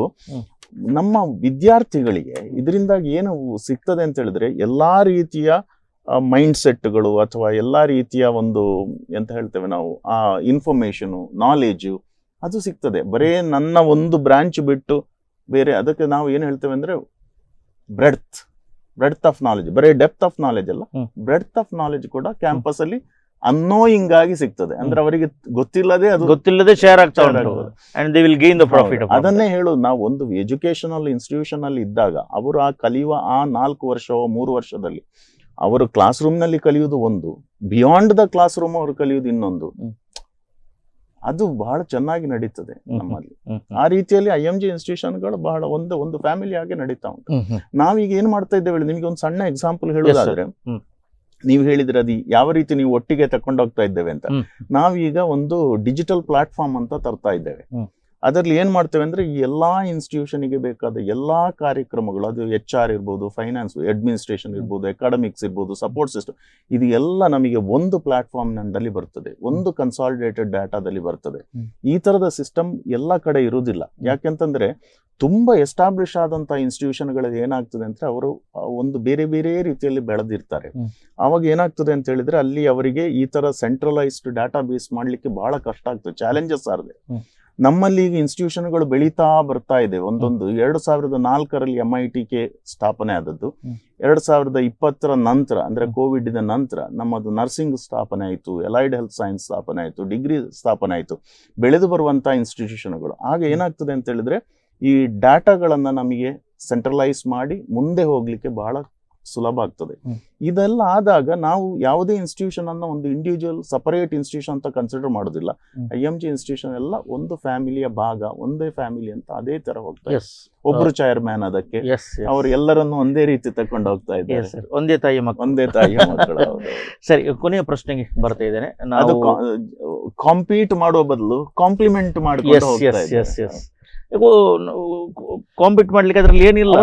ನಮ್ಮ ವಿದ್ಯಾರ್ಥಿಗಳಿಗೆ ಇದರಿಂದಾಗಿ ಏನು ಸಿಗ್ತದೆ ಅಂತ ಹೇಳಿದ್ರೆ, ಎಲ್ಲಾ ರೀತಿಯ ಮೈಂಡ್ ಸೆಟ್ಗಳು ಅಥವಾ ಎಲ್ಲಾ ರೀತಿಯ ಒಂದು ಎಂತ ಹೇಳ್ತೇವೆ ನಾವು, ಆ ಇನ್ಫಾರ್ಮೇಶನ್, ನಾಲೆಜು ಅದು ಸಿಗ್ತದೆ. ಬರೇ ನನ್ನ ಒಂದು ಬ್ರಾಂಚ್ ಬಿಟ್ಟು ಬೇರೆ, ಅದಕ್ಕೆ ನಾವು ಏನು ಹೇಳ್ತೇವೆ ಅಂದ್ರೆ ಬ್ರೆಡ್ತ್ ಆಫ್ ನಾಲೆಜ್, ಬರೀ ಡೆಪ್ತ್ ಆಫ್ ನಾಲೆಜ್ ಅಲ್ಲ, ಬ್ರೆಡ್ತ್ ಆಫ್ ನಾಲೆಜ್ ಕೂಡ ಕ್ಯಾಂಪಸ್ ಅಲ್ಲಿ ಅನ್ನೋಯಿಂಗ್ ಆಗಿ ಸಿಗ್ತದೆ. ಅಂದ್ರೆ ಅವರಿಗೆ ಗೊತ್ತಿಲ್ಲದೆ ಶೇರ್ ಆಗ್ತಾ ಉಂಟು. ಅದನ್ನೇ ಹೇಳೋದು ನಾವು, ಒಂದು ಎಜುಕೇಶನಲ್ ಇನ್ಸ್ಟಿಟ್ಯೂಷನ್ ಅಲ್ಲಿ ಇದ್ದಾಗ ಅವರು ಆ ಕಲಿಯುವ ಆ 4 ವರ್ಷವೋ 3 ವರ್ಷದಲ್ಲಿ ಅವರು ಕ್ಲಾಸ್ ರೂಮ್ ನಲ್ಲಿ ಕಲಿಯುವುದು ಒಂದು, ಬಿಯಾಂಡ್ ದ ಕ್ಲಾಸ್ ರೂಮ್ ಅವರು ಕಲಿಯುವುದು ಇನ್ನೊಂದು. ಅದು ಬಹಳ ಚೆನ್ನಾಗಿ ನಡೀತದೆ ನಮ್ಮಲ್ಲಿ. ಹ್ಮ್. ಆ ರೀತಿಯಲ್ಲಿ IMG ಇನ್ಸ್ಟಿಟ್ಯೂಷನ್ಗಳು ಬಹಳ ಒಂದು ಫ್ಯಾಮಿಲಿ ಆಗಿ ನಡೀತಾ ಉಂಟು. ನಾವೀಗ ಏನ್ ಮಾಡ್ತಾ ಇದ್ದೇವೆ ಹೇಳಿ, ನಿಮಗೆ ಒಂದು ಸಣ್ಣ ಎಕ್ಸಾಂಪಲ್ ಹೇಳೋದಾದ್ರೆ, ನೀವು ಹೇಳಿದ್ರೆ ಅದು ಯಾವ ರೀತಿ ನೀವು ಒಟ್ಟಿಗೆ ತಕೊಂಡೋಗ್ತಾ ಇದ್ದೇವೆ ಅಂತ. ನಾವೀಗ ಒಂದು ಡಿಜಿಟಲ್ ಪ್ಲಾಟ್ಫಾರ್ಮ್ ಅಂತ ತರ್ತಾ ಇದ್ದೇವೆ. ಅದರಲ್ಲಿ ಏನ್ ಮಾಡ್ತೇವೆ ಅಂದ್ರೆ, ಈ ಎಲ್ಲಾ ಇನ್ಸ್ಟಿಟ್ಯೂಷನ್ಗೆ ಬೇಕಾದ ಎಲ್ಲಾ ಕಾರ್ಯಕ್ರಮಗಳು, ಅದು HR ಇರ್ಬೋದು, ಫೈನಾನ್ಸ್, ಅಡ್ಮಿನಿಸ್ಟ್ರೇಷನ್ ಇರ್ಬೋದು, ಅಕಾಡೆಮಿಕ್ಸ್ ಇರ್ಬೋದು, ಸಪೋರ್ಟ್ ಸಿಸ್ಟಮ್, ಇದು ಎಲ್ಲ ನಮಗೆ ಒಂದು ಪ್ಲಾಟ್ಫಾರ್ಮ್ ನಲ್ಲಿ ಬರ್ತದೆ, ಒಂದು ಕನ್ಸಾಲಿಡೇಟೆಡ್ ಡಾಟಾದಲ್ಲಿ ಬರ್ತದೆ. ಈ ತರದ ಸಿಸ್ಟಮ್ ಎಲ್ಲ ಕಡೆ ಇರುವುದಿಲ್ಲ. ಯಾಕೆಂತಂದ್ರೆ ತುಂಬಾ ಎಸ್ಟಾಬ್ಲಿಷ್ ಆದಂತಹ ಇನ್ಸ್ಟಿಟ್ಯೂಷನ್ಗಳಲ್ಲಿ ಏನಾಗ್ತದೆ ಅಂದ್ರೆ, ಅವರು ಒಂದು ಬೇರೆ ಬೇರೆ ರೀತಿಯಲ್ಲಿ ಬೆಳೆದಿರ್ತಾರೆ. ಆವಾಗ ಏನಾಗ್ತದೆ ಅಂತ ಹೇಳಿದ್ರೆ, ಅಲ್ಲಿ ಅವರಿಗೆ ಈ ತರ ಸೆಂಟ್ರಲೈಸ್ಡ್ ಡಾಟಾ ಬೇಸ್ ಮಾಡ್ಲಿಕ್ಕೆ ಬಹಳ ಕಷ್ಟ ಆಗ್ತದೆ, ಚಾಲೆಂಜಸ್ ಆಗಿದೆ. ನಮ್ಮಲ್ಲಿ ಈಗ ಇನ್ಸ್ಟಿಟ್ಯೂಷನ್ಗಳು ಬೆಳೀತಾ ಬರ್ತಾ ಇದೆ. 2004ರಲ್ಲಿ MITK ಸ್ಥಾಪನೆ ಆದದ್ದು. 2020 ನಂತರ, ಅಂದ್ರೆ ಕೋವಿಡ್ ನಂತರ ನಮ್ಮದು ನರ್ಸಿಂಗ್ ಸ್ಥಾಪನೆ ಆಯಿತು, ಅಲೈಡ್ ಹೆಲ್ತ್ ಸೈನ್ಸ್ ಸ್ಥಾಪನೆ ಆಯಿತು, ಡಿಗ್ರಿ ಸ್ಥಾಪನೆ ಆಯಿತು, ಬೆಳೆದು ಬರುವಂತಹ ಇನ್ಸ್ಟಿಟ್ಯೂಷನ್ಗಳು. ಆಗ ಏನಾಗ್ತದೆ ಅಂತ ಹೇಳಿದ್ರೆ, ಈ ಡಾಟಾಗಳನ್ನ ನಮಗೆ ಸೆಂಟ್ರಲೈಸ್ ಮಾಡಿ ಮುಂದೆ ಹೋಗ್ಲಿಕ್ಕೆ ಬಹಳ ಸುಲಭ ಆಗ್ತದೆ. ಇದೆಲ್ಲ ಆದಾಗ ನಾವು ಯಾವುದೇ ಇನ್ಸ್ಟಿಟ್ಯೂಷನ್ ಅನ್ನ ಒಂದು ಇಂಡಿವಿಜುವಲ್ ಸಪರೇಟ್ ಇನ್ಸ್ಟಿಟ್ಯೂಷನ್ ಅಂತ ಕನ್ಸಿಡರ್ ಮಾಡೋದಿಲ್ಲ. IMG ಇನ್ಸ್ಟಿಟ್ಯೂಷನ್ ಎಲ್ಲ ಒಂದು ಫ್ಯಾಮಿಲಿಯ ಭಾಗ, ಒಂದೇ ಫ್ಯಾಮಿಲಿ ಅಂತ ಅದೇ ತರ ಹೋಗ್ತಾರೆ. ಒಬ್ರು ಚೇರ್ಮ್ಯಾನ್ ಅದಕ್ಕೆ, ಅವರು ಎಲ್ಲರನ್ನು ಒಂದೇ ರೀತಿ ತಕೊಂಡು ಹೋಗ್ತಾ ಇದ್ದಾರೆ. ಒಂದೇ ತಾಯಿಯ ಮಕ್ಕಳು. ಸರಿ, ಕೊನೆಯ ಪ್ರಶ್ನೆಗೆ ಬರ್ತಾ ಇದ್ದೇನೆ. ಅದು ಕಾಂಪೀಟ್ ಮಾಡುವ ಬದಲು ಕಾಂಪ್ಲಿಮೆಂಟ್ ಮಾಡ್ಕೊಂಡು ಹೋಗ್ತಾ ಇದ್ದಾರೆ. ಕಾಂಪೀಟ್ ಮಾಡ್ಲಿಕ್ಕೆ ಅದ್ರಲ್ಲಿ ಏನಿಲ್ಲ,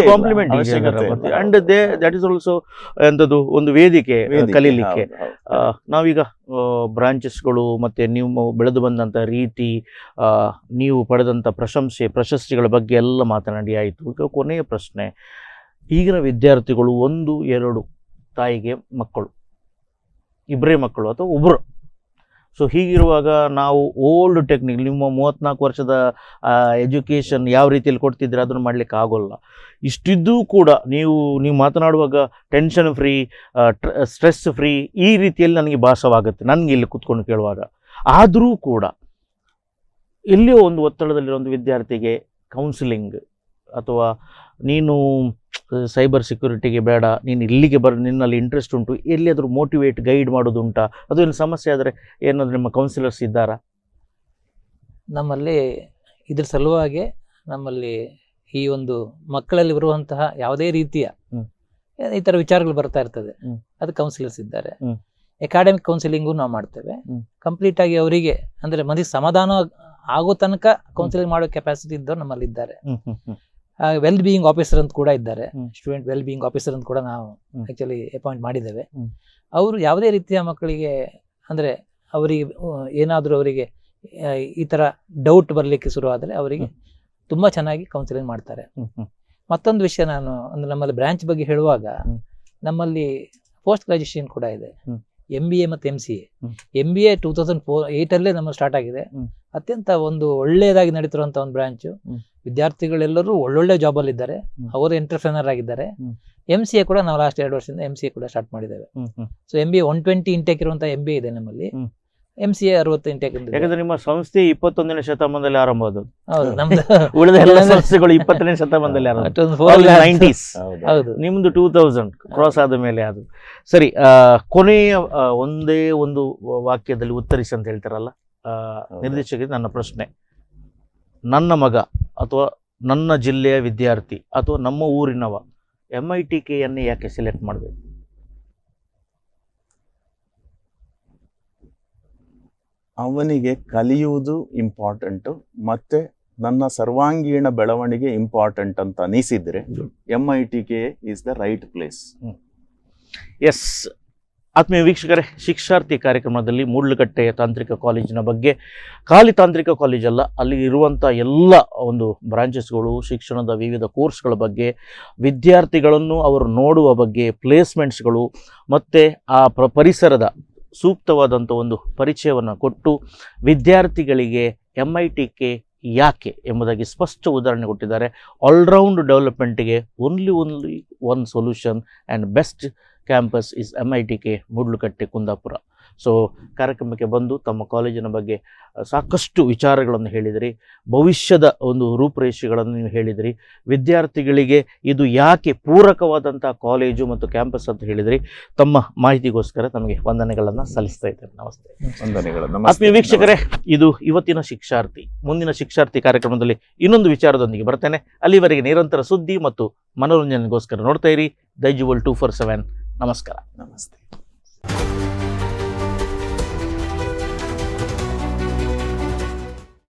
compliment. And that is also ಎಂತದ್ದು ಒಂದು ವೇದಿಕೆ ಕಲೀಲಿಕ್ಕೆ. ನಾವೀಗ ಬ್ರಾಂಚಸ್ಗಳು ಮತ್ತೆ ನೀವು ಬೆಳೆದು ಬಂದಂಥ ರೀತಿ, ನೀವು ಪಡೆದಂಥ ಪ್ರಶಸ್ತಿಗಳ ಬಗ್ಗೆ ಎಲ್ಲ ಮಾತನಾಡಿ ಆಯಿತು. ಈಗ ಕೊನೆಯ ಪ್ರಶ್ನೆ, ಈಗಿನ ವಿದ್ಯಾರ್ಥಿಗಳು 1-2 ತಾಯಿಗೆ ಮಕ್ಕಳು, ಇಬ್ಬರೇ ಮಕ್ಕಳು ಅಥವಾ ಒಬ್ಬರು. ಸೊ ಹೀಗಿರುವಾಗ ನಾವು ಓಲ್ಡ್ ಟೆಕ್ನಿಕ್, ನಿಮ್ಮ 34 ವರ್ಷದ ಎಜುಕೇಷನ್ ಯಾವ ರೀತಿಯಲ್ಲಿ ಕೊಡ್ತಿದ್ರೆ ಅದನ್ನು ಮಾಡಲಿಕ್ಕೆ ಆಗೋಲ್ಲ. ಇಷ್ಟಿದ್ದೂ ಕೂಡ ನೀವು ಮಾತನಾಡುವಾಗ ಟೆನ್ಷನ್ ಫ್ರೀ, ಸ್ಟ್ರೆಸ್ ಫ್ರೀ, ಈ ರೀತಿಯಲ್ಲಿ ನನಗೆ ಭಾಸವಾಗುತ್ತೆ ನನಗೆ ಇಲ್ಲಿ ಕೂತ್ಕೊಂಡು ಕೇಳುವಾಗ. ಆದರೂ ಕೂಡ ಎಲ್ಲಿಯೋ ಒಂದು ಒತ್ತಡದಲ್ಲಿರೋ ಒಂದು ವಿದ್ಯಾರ್ಥಿಗೆ ಕೌನ್ಸಿಲಿಂಗ್ ಅಥವಾ ನೀನು ಸೈಬರ್ ಸೆಕ್ಯೂರಿಟಿಗೆ ಬೇಡ, ನೀನು ಇಲ್ಲಿಗೆ ನಿನ್ನಲ್ಲಿ ಇಂಟ್ರೆಸ್ಟ್ ಉಂಟು, ಎಲ್ಲಿಯಾದರೂ ಮೋಟಿವೇಟ್ ಗೈಡ್ ಮಾಡೋದುಂಟಾ? ಅದು ಏನು ಸಮಸ್ಯೆ ಆದರೆ ಏನಾದರೂ ನಿಮ್ಮ ಕೌನ್ಸಿಲರ್ಸ್ ಇದ್ದಾರಾ? ನಮ್ಮಲ್ಲಿ ಇದ್ರ ಸಲುವಾಗಿ ನಮ್ಮಲ್ಲಿ ಈ ಒಂದು ಮಕ್ಕಳಲ್ಲಿ ಬರುವಂತಹ ಯಾವುದೇ ರೀತಿಯ ಈ ಥರ ವಿಚಾರಗಳು ಬರ್ತಾ ಇರ್ತದೆ, ಅದು ಕೌನ್ಸಿಲರ್ಸ್ ಇದ್ದಾರೆ. ಅಕಾಡೆಮಿಕ್ ಕೌನ್ಸಿಲಿಂಗು ನಾವು ಮಾಡ್ತೇವೆ. ಕಂಪ್ಲೀಟ್ ಆಗಿ ಅವರಿಗೆ ಅಂದರೆ ಮನಸ್ಸಿಗೆ ಸಮಾಧಾನ ಆಗೋ ತನಕ ಕೌನ್ಸಿಲಿಂಗ್ ಮಾಡೋ ಕೆಪಾಸಿಟಿ ಇದ್ದವ್ರು ನಮ್ಮಲ್ಲಿ ಇದ್ದಾರೆ. ವೆಲ್ ಬೀಯಿಂಗ್ ಆಫೀಸರ್ ಅಂತ ಕೂಡ ಇದ್ದಾರೆ, ಸ್ಟೂಡೆಂಟ್ ವೆಲ್ ಬೀಯಿಂಗ್ ಆಫೀಸರ್ ಅಂತ ಕೂಡ ನಾವು ಆಕ್ಚುಲಿ ಅಪಾಯಿಂಟ್ ಮಾಡಿದ್ದೇವೆ. ಅವರು ಯಾವುದೇ ರೀತಿಯ ಮಕ್ಕಳಿಗೆ ಅಂದರೆ ಅವರಿಗೆ ಏನಾದರೂ ಅವರಿಗೆ ಈ ಥರ ಡೌಟ್ ಬರಲಿಕ್ಕೆ ಶುರುವಾದರೆ ಅವರಿಗೆ ತುಂಬ ಚೆನ್ನಾಗಿ ಕೌನ್ಸಿಲಿಂಗ್ ಮಾಡ್ತಾರೆ. ಮತ್ತೊಂದು ವಿಷಯ ನಾನು ಅಂದರೆ ನಮ್ಮಲ್ಲಿ ಬ್ರಾಂಚ್ ಬಗ್ಗೆ ಹೇಳುವಾಗ, ನಮ್ಮಲ್ಲಿ ಪೋಸ್ಟ್ ಗ್ರಾಜುಯೇಷನ್ ಕೂಡ ಇದೆ, MBA ಮತ್ತು MCA. MBA 2008 ನಮ್ಮ ಸ್ಟಾರ್ಟ್ ಆಗಿದೆ. ಅತ್ಯಂತ ಒಂದು ಒಳ್ಳೆಯದಾಗಿ ನಡೀತಿರುವಂಥ ಒಂದು ಬ್ರಾಂಚು. ವಿದ್ಯಾರ್ಥಿಗಳೆಲ್ಲರೂ ಒಳ್ಳೊಳ್ಳೆ ಜಾಬಲ್ಲಿ ಇದ್ದಾರೆ, ಅವರು ಎಂಟರ್ಪ್ರೆನರ್ ಆಗಿದ್ದಾರೆ. MCA ಕೂಡ ನಾವು ಲಾಸ್ಟ್ 2 ವರ್ಷದಿಂದ MCA ಕೂಡ ಸ್ಟಾರ್ಟ್ ಮಾಡಿದ್ದೇವೆ. ಸೊ MBA 120 ಇಂಟೇಕ್ ಇರುವಂಥ MBA ಇದೆ ನಮ್ಮಲ್ಲಿ. MCA 60 intake. ಯಾಕಂದ್ರೆ ನಿಮ್ಮ ಸಂಸ್ಥೆ 21ನೇ ಶತಮಾನದಲ್ಲಿ ಆರಂಭ ಆದದ್ದು. ಹೌದು, ನಮ್ದು ಉಳಿದ ಎಲ್ಲ ಸಂಸ್ಥೆಗಳು 20ನೇ ಶತಮಾನದಲ್ಲಿ ಹೌದು, ನಿಮ್ದು 2000 ಕ್ರಾಸ್ ಆದ ಮೇಲೆ ಅದು. ಸರಿ, ಕೊನೆಯ ಒಂದೇ ಒಂದು ವಾಕ್ಯದಲ್ಲಿ ಉತ್ತರಿಸಿ ಅಂತ ಹೇಳ್ತಾರಲ್ಲ ನಿರ್ದೇಶಕ, ನನ್ನ ಪ್ರಶ್ನೆ, ನನ್ನ ಮಗ ಅಥವಾ ನನ್ನ ಜಿಲ್ಲೆಯ ವಿದ್ಯಾರ್ಥಿ ಅಥವಾ ನಮ್ಮ ಊರಿನವ MITKಯನ್ನು ಯಾಕೆ ಸೆಲೆಕ್ಟ್ ಮಾಡಬೇಕು? ಅವನಿಗೆ ಕಲಿಯುವುದು ಇಂಪಾರ್ಟೆಂಟು, ಮತ್ತೆ ನನ್ನ ಸರ್ವಾಂಗೀಣ ಬೆಳವಣಿಗೆ ಇಂಪಾರ್ಟೆಂಟ್ ಅಂತ ಅನಿಸಿದ್ರೆ MITK is the right place. Yes, ಆತ್ಮೀಯ ವೀಕ್ಷಕರೇ, ಶಿಕ್ಷಾರ್ಥಿ ಕಾರ್ಯಕ್ರಮದಲ್ಲಿ ಮೂಡ್ಲುಕಟ್ಟೆ ತಾಂತ್ರಿಕ ಕಾಲೇಜಿನ ಬಗ್ಗೆ, ಖಾಲಿ ತಾಂತ್ರಿಕ ಕಾಲೇಜಲ್ಲ, ಅಲ್ಲಿ ಇರುವಂಥ ಎಲ್ಲ ಒಂದು ಬ್ರಾಂಚಸ್ಗಳು, ಶಿಕ್ಷಣದ ವಿವಿಧ ಕೋರ್ಸ್ಗಳ ಬಗ್ಗೆ, ವಿದ್ಯಾರ್ಥಿಗಳನ್ನು ಅವರು ನೋಡುವ ಬಗ್ಗೆ, ಪ್ಲೇಸ್ಮೆಂಟ್ಸ್ಗಳು ಮತ್ತು ಆ ಪರಿಸರದ ಸೂಕ್ತವಾದಂಥ ಒಂದು ಪರಿಚಯವನ್ನು ಕೊಟ್ಟು ವಿದ್ಯಾರ್ಥಿಗಳಿಗೆ MITK ಯಾಕೆ ಎಂಬುದಾಗಿ ಸ್ಪಷ್ಟ ಉದಾಹರಣೆ ಕೊಟ್ಟಿದ್ದಾರೆ. ಆಲ್ರೌಂಡ್ ಡೆವಲಪ್ಮೆಂಟಿಗೆ only one solution and best campus is MITK Moodlakatte Kundapura. So ಕಾರ್ಯಕ್ರಮಕ್ಕೆ ಬಂದು ತಮ್ಮ ಕಾಲೇಜಿನ ಬಗ್ಗೆ ಸಾಕಷ್ಟು ವಿಚಾರಗಳನ್ನು ಹೇಳಿದಿರಿ, ಭವಿಷ್ಯದ ಒಂದು ರೂಪುರೇಷೆಗಳನ್ನು ನೀವು ಹೇಳಿದಿರಿ, ವಿದ್ಯಾರ್ಥಿಗಳಿಗೆ ಇದು ಯಾಕೆ ಪೂರಕವಾದಂಥ ಕಾಲೇಜು ಮತ್ತು ಕ್ಯಾಂಪಸ್ ಅಂತ ಹೇಳಿದಿರಿ. ತಮ್ಮ ಮಾಹಿತಿಗೋಸ್ಕರ ತಮಗೆ ವಂದನೆಗಳನ್ನು ಸಲ್ಲಿಸ್ತಾ ಇದ್ದೇನೆ. ನಮಸ್ತೆ. ವಂದನೆಗಳು. ಆತ್ಮೀಯ ವೀಕ್ಷಕರೇ, ಇದು ಇವತ್ತಿನ ಶಿಕ್ಷಾರ್ಥಿ. ಮುಂದಿನ ಶಿಕ್ಷಾರ್ಥಿ ಕಾರ್ಯಕ್ರಮದಲ್ಲಿ ಇನ್ನೊಂದು ವಿಚಾರದೊಂದಿಗೆ ಬರ್ತೇನೆ. ಅಲ್ಲಿವರೆಗೆ ನಿರಂತರ ಸುದ್ದಿ ಮತ್ತು ಮನೋರಂಜನೆಗೋಸ್ಕರ ನೋಡ್ತಾ ಇರಿ ದೈಜುವಲ್ 247. ನಮಸ್ಕಾರ. ನಮಸ್ತೆ.